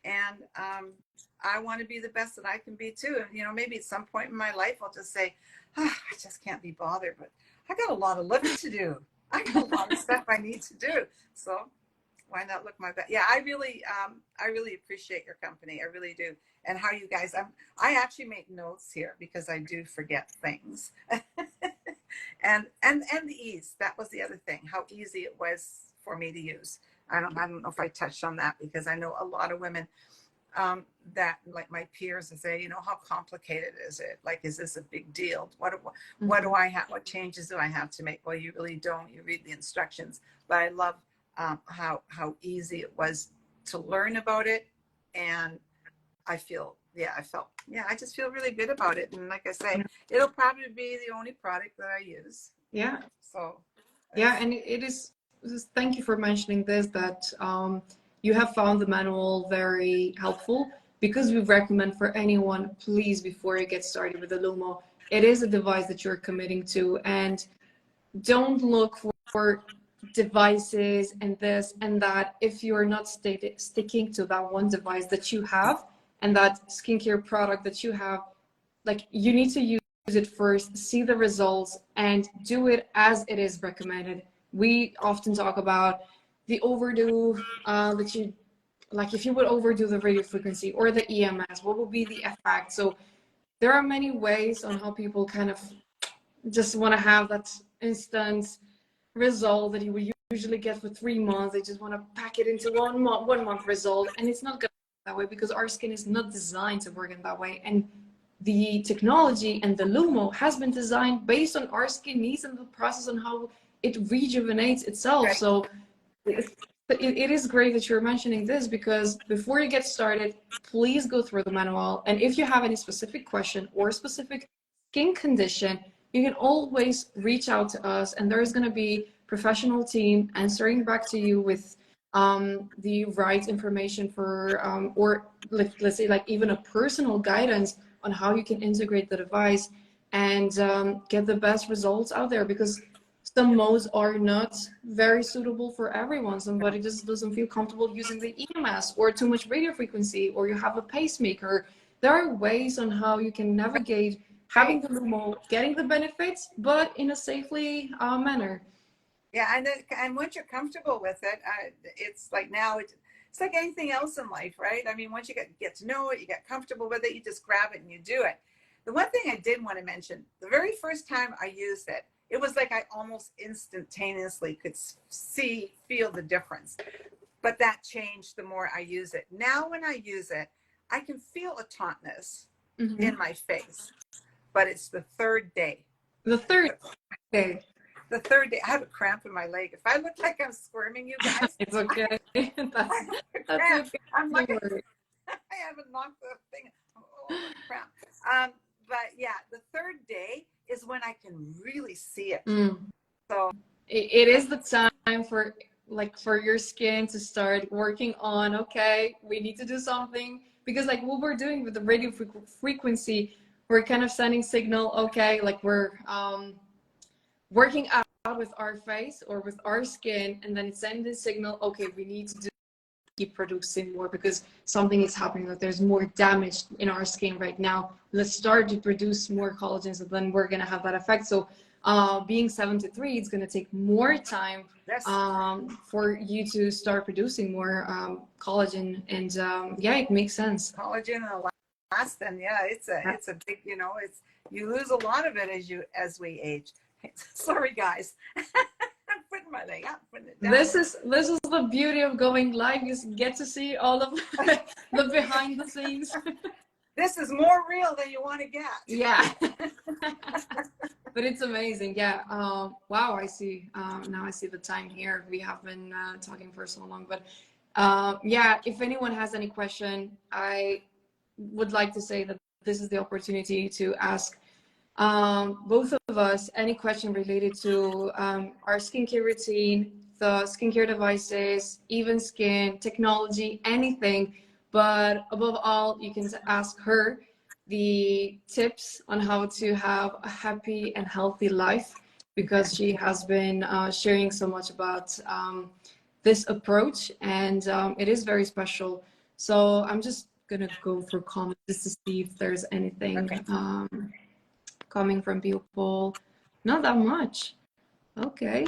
[SPEAKER 2] And I want to be the best that I can be too. And, maybe at some point in my life, I'll just say, I just can't be bothered, but I got a lot of living to do. I got a lot of stuff I need to do. So why not look my best? Yeah, I really appreciate your company. I really do. And how you guys, I actually make notes here because I do forget things. and the ease, that was the other thing, how easy it was for me to use. I don't know if I touched on that because I know a lot of women that, like my peers, and say, how complicated is it? Like, is this a big deal? What do I have? What changes do I have to make? Well, you really don't. You read the instructions. But I love how easy it was to learn about it, and I just feel really good about it. And like I say, it'll probably be the only product that I use.
[SPEAKER 1] Yeah.
[SPEAKER 2] So.
[SPEAKER 1] Yeah, and it is. Thank you for mentioning this. That you have found the manual very helpful because we recommend for anyone, please, before you get started with the Lumo, it is a device that you're committing to, and don't look for devices and this and that if you're not sticking to that one device that you have and that skincare product that you have. Like, you need to use it first, see the results, and do it as it is recommended. We often talk about the overdo, that you, like if you would overdo the radio frequency or the EMS, what will be the effect? So there are many ways on how people kind of just want to have that instant result that you would usually get for 3 months. They just want to pack it into 1 month result, and it's not going to work that way because our skin is not designed to work in that way. And the technology and the Lumo has been designed based on our skin needs and the process on how it rejuvenates itself.
[SPEAKER 2] Right.
[SPEAKER 1] So it is great that you're mentioning this, because before you get started, please go through the manual. And if you have any specific question or specific skin condition, you can always reach out to us, and there is going to be professional team answering back to you with the right information for, or let's say like even a personal guidance on how you can integrate the device and get the best results out there, because some modes are not very suitable for everyone. Somebody just doesn't feel comfortable using the EMS, or too much radio frequency, or you have a pacemaker. There are ways on how you can navigate having the Lumo, getting the benefits, but in a safely manner.
[SPEAKER 2] Yeah, and once you're comfortable with it, it's like now it's like anything else in life, right? I mean, once you get to know it, you get comfortable with it, you just grab it and you do it. The one thing I did want to mention, the very first time I used it, it was like I almost instantaneously could feel the difference. But that changed the more I use it. Now when I use it, I can feel a tautness in my face, but it's the third day.
[SPEAKER 1] The third day.
[SPEAKER 2] The third day, I have a cramp in my leg. If I look like I'm squirming, you guys,
[SPEAKER 1] it's okay. that's okay.
[SPEAKER 2] I'm like, I haven't knocked the thing. Oh, cramp. But yeah, the third day is when I can really see it. So
[SPEAKER 1] it is the time for your skin to start working on, okay, we need to do something, because like what we're doing with the radio frequency, we're kind of sending signal, okay, like we're working out with our face or with our skin, and then it's sending the signal, okay, we need to keep producing more because something is happening, that there's more damage in our skin right now. Let's start to produce more collagen, so then we're gonna have that effect. So being 7 to 3, it's gonna take more time for you to start producing more collagen, and yeah, it makes sense.
[SPEAKER 2] Collagen and elastin, yeah, it's a big, you lose a lot of it as we age. Sorry, guys. I'm putting my leg up, putting it down.
[SPEAKER 1] This is the beauty of going live. You get to see all of the behind the scenes.
[SPEAKER 2] This is more real than you want to get.
[SPEAKER 1] Yeah. But it's amazing. Yeah. Wow. I see. Now I see the time here. We have been talking for so long, but yeah. If anyone has any question, I would like to say that this is the opportunity to ask both of us any question related to our skincare routine, the skincare devices, EvenSkyn, technology, anything. But above all, you can ask her the tips on how to have a happy and healthy life, because she has been sharing so much about this approach, and it is very special. So I'm just gonna go through comments just to see if there's anything coming from people. Not that much. Okay,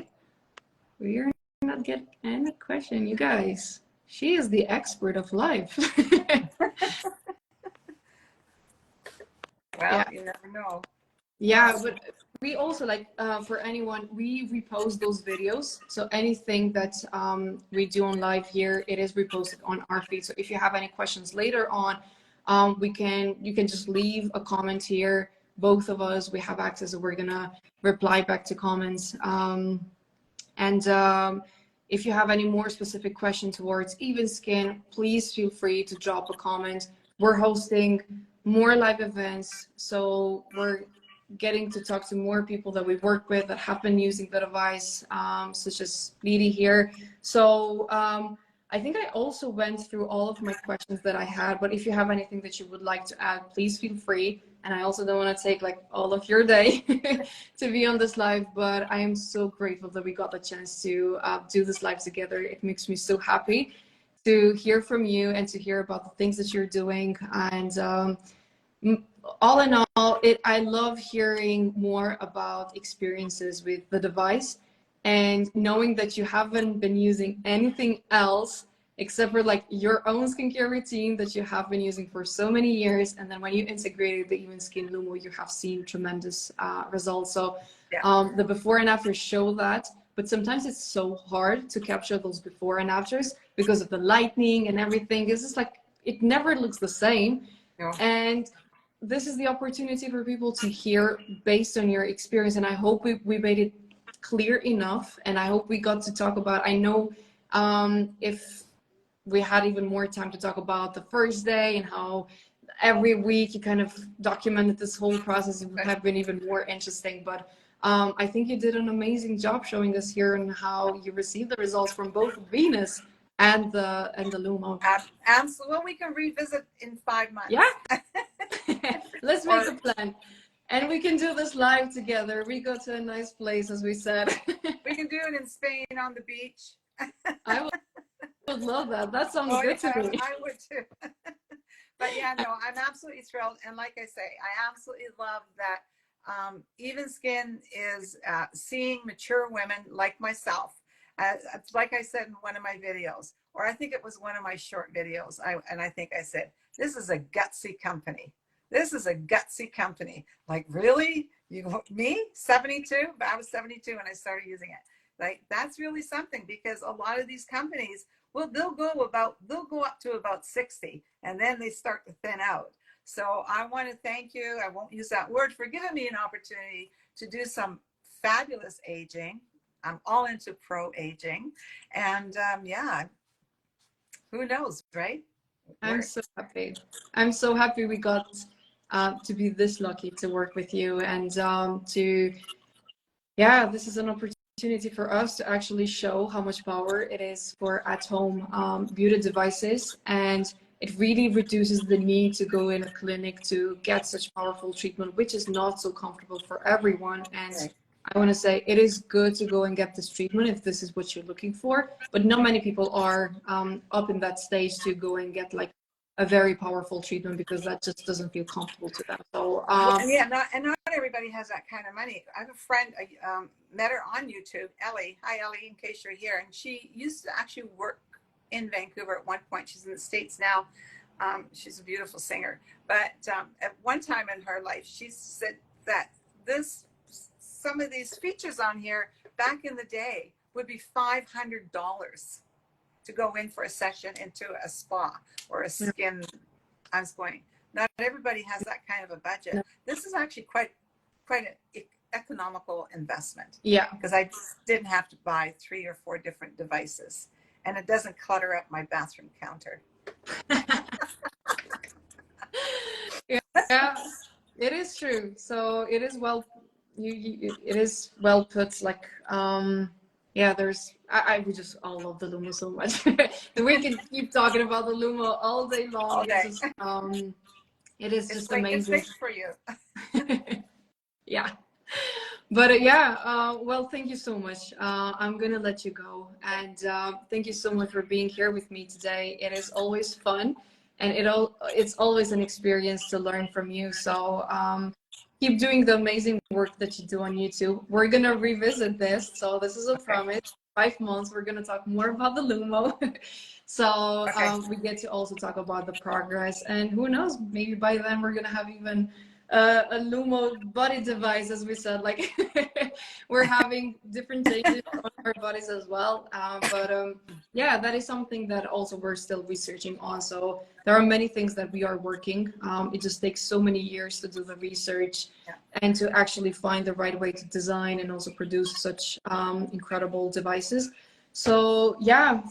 [SPEAKER 1] we are not getting any question, you guys. She is the expert of life.
[SPEAKER 2] Well, yeah. You never know.
[SPEAKER 1] Yeah, but we also for anyone, we repost those videos. So anything that we do on live here, it is reposted on our feed. So if you have any questions later on, you can just leave a comment here. Both of us, we have access, so we're gonna reply back to comments. If you have any more specific question towards EvenSkyn, please feel free to drop a comment. We're hosting more live events, so we're getting to talk to more people that we work with that have been using the device, such as Liedy here. So I think I also went through all of my questions that I had, but if you have anything that you would like to add, please feel free. And I also don't want to take all of your day to be on this live, but I am so grateful that we got the chance to do this live together. It makes me so happy to hear from you and to hear about the things that you're doing. And all in all, I love hearing more about experiences with the device, and knowing that you haven't been using anything else except for like your own skincare routine that you have been using for so many years. And then when you integrated the EvenSkyn Lumo, you have seen tremendous results. So
[SPEAKER 2] Yeah.
[SPEAKER 1] the before and after show that, but sometimes it's so hard to capture those before and afters because of the lighting and everything. It's just like, it never looks the same.
[SPEAKER 2] No.
[SPEAKER 1] And this is the opportunity for people to hear based on your experience. And I hope we made it clear enough. And I hope we got to talk about, I know if we had even more time to talk about the first day and how every week you kind of documented this whole process, it would have been even more interesting. But I think you did an amazing job showing us here and how you received the results from both Venus and the Lumo.
[SPEAKER 2] Absolutely. Well, we can revisit in 5 months.
[SPEAKER 1] Yeah. Let's make a plan. And we can do this live together. We go to a nice place, as we said.
[SPEAKER 2] We can do it in Spain on the beach.
[SPEAKER 1] I would love that. That sounds good to me.
[SPEAKER 2] I would too. But yeah, no, I'm absolutely thrilled. And like I say, I absolutely love that EvenSkyn is seeing mature women like myself. Like I said in one of my videos, or I think it was one of my short videos, I think I said, this is a gutsy company. This is a gutsy company. Like, really? Me? 72? But I was 72 when I started using it. Like, that's really something, because a lot of these companies, well, they'll go up to about 60, and then they start to thin out. So I want to thank you. I won't use that word, for giving me an opportunity to do some fabulous aging. I'm all into pro aging, and yeah, who knows, right?
[SPEAKER 1] I'm so happy. I'm so happy we got to be this lucky to work with you, and this is an opportunity for us to actually show how much power it is for at-home beauty devices, and it really reduces the need to go in a clinic to get such powerful treatment, which is not so comfortable for everyone. And
[SPEAKER 2] Right.
[SPEAKER 1] I want to say it is good to go and get this treatment if this is what you're looking for, but not many people are up in that stage to go and get like a very powerful treatment, because that just doesn't feel comfortable to them. So
[SPEAKER 2] yeah, not everybody has that kind of money. I have a friend, I met her on YouTube, Ellie. Hi, Ellie, in case you're here. And she used to actually work in Vancouver at one point. She's in the States now. She's a beautiful singer. But at one time in her life, she said that some of these features on here back in the day would be $500 to go in for a session into a spa or a skin. I was going, not everybody has that kind of a budget. This is actually quite an economical investment.
[SPEAKER 1] yeah,
[SPEAKER 2] because I didn't have to buy 3 or 4 different devices, and it doesn't clutter up my bathroom counter.
[SPEAKER 1] yeah, it is true. So it is it is well put. Like we just all love the Lumo so much. We can keep talking about the Lumo all day long.
[SPEAKER 2] All day.
[SPEAKER 1] It is
[SPEAKER 2] It's
[SPEAKER 1] just
[SPEAKER 2] like,
[SPEAKER 1] amazing.
[SPEAKER 2] it's for you.
[SPEAKER 1] Yeah. But well, thank you so much. I'm gonna let you go, and thank you so much for being here with me today. It is always fun, and it's always an experience to learn from you. So keep doing the amazing work that you do on YouTube. We're gonna revisit this. So this is a promise. 5 months, we're gonna talk more about the Lumo. So we get to also talk about the progress, and who knows, maybe by then we're gonna have even a Lumo body device, as we said. Like we're having different changes on our bodies as well. Yeah, that is something that also we're still researching on. So there are many things that we are working. It just takes so many years to do the research and to actually find the right way to design and also produce such incredible devices. So yeah,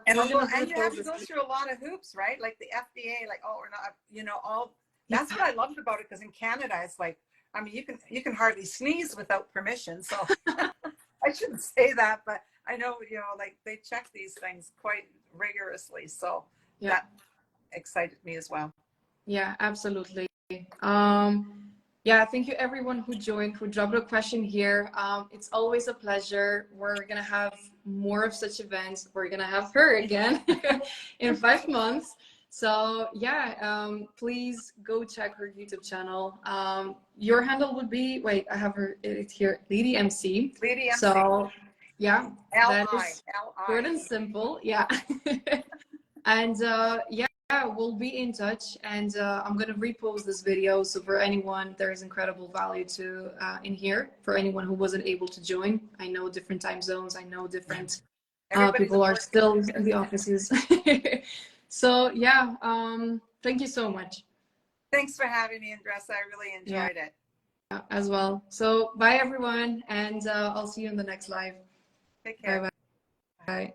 [SPEAKER 2] and you have to go through a lot of hoops, right? Like the FDA, like, oh, we're not, all. That's what I loved about it, because in Canada, it's like, I mean, you can hardly sneeze without permission. So I shouldn't say that, but I know, like they check these things quite rigorously. So that excited me as well.
[SPEAKER 1] Yeah, absolutely. Yeah, thank you everyone who joined, who dropped a question here. It's always a pleasure. We're gonna have more of such events. We're gonna have her again in 5 months. So yeah, please go check her YouTube channel. Your handle would be, wait, I have it here, Liedy MC.
[SPEAKER 2] Liedy MC.
[SPEAKER 1] So yeah, that
[SPEAKER 2] L-I.
[SPEAKER 1] is short and simple. Yeah. And yeah, we'll be in touch. And I'm gonna repost this video. So for anyone, there is incredible value to in here for anyone who wasn't able to join. I know different time zones. I know different people are still in the offices. So yeah, thank you so much.
[SPEAKER 2] Thanks for having me, Qendresa. I really enjoyed it.
[SPEAKER 1] As well. So bye everyone, and I'll see you in the next live.
[SPEAKER 2] Take care.
[SPEAKER 1] Bye bye. Bye.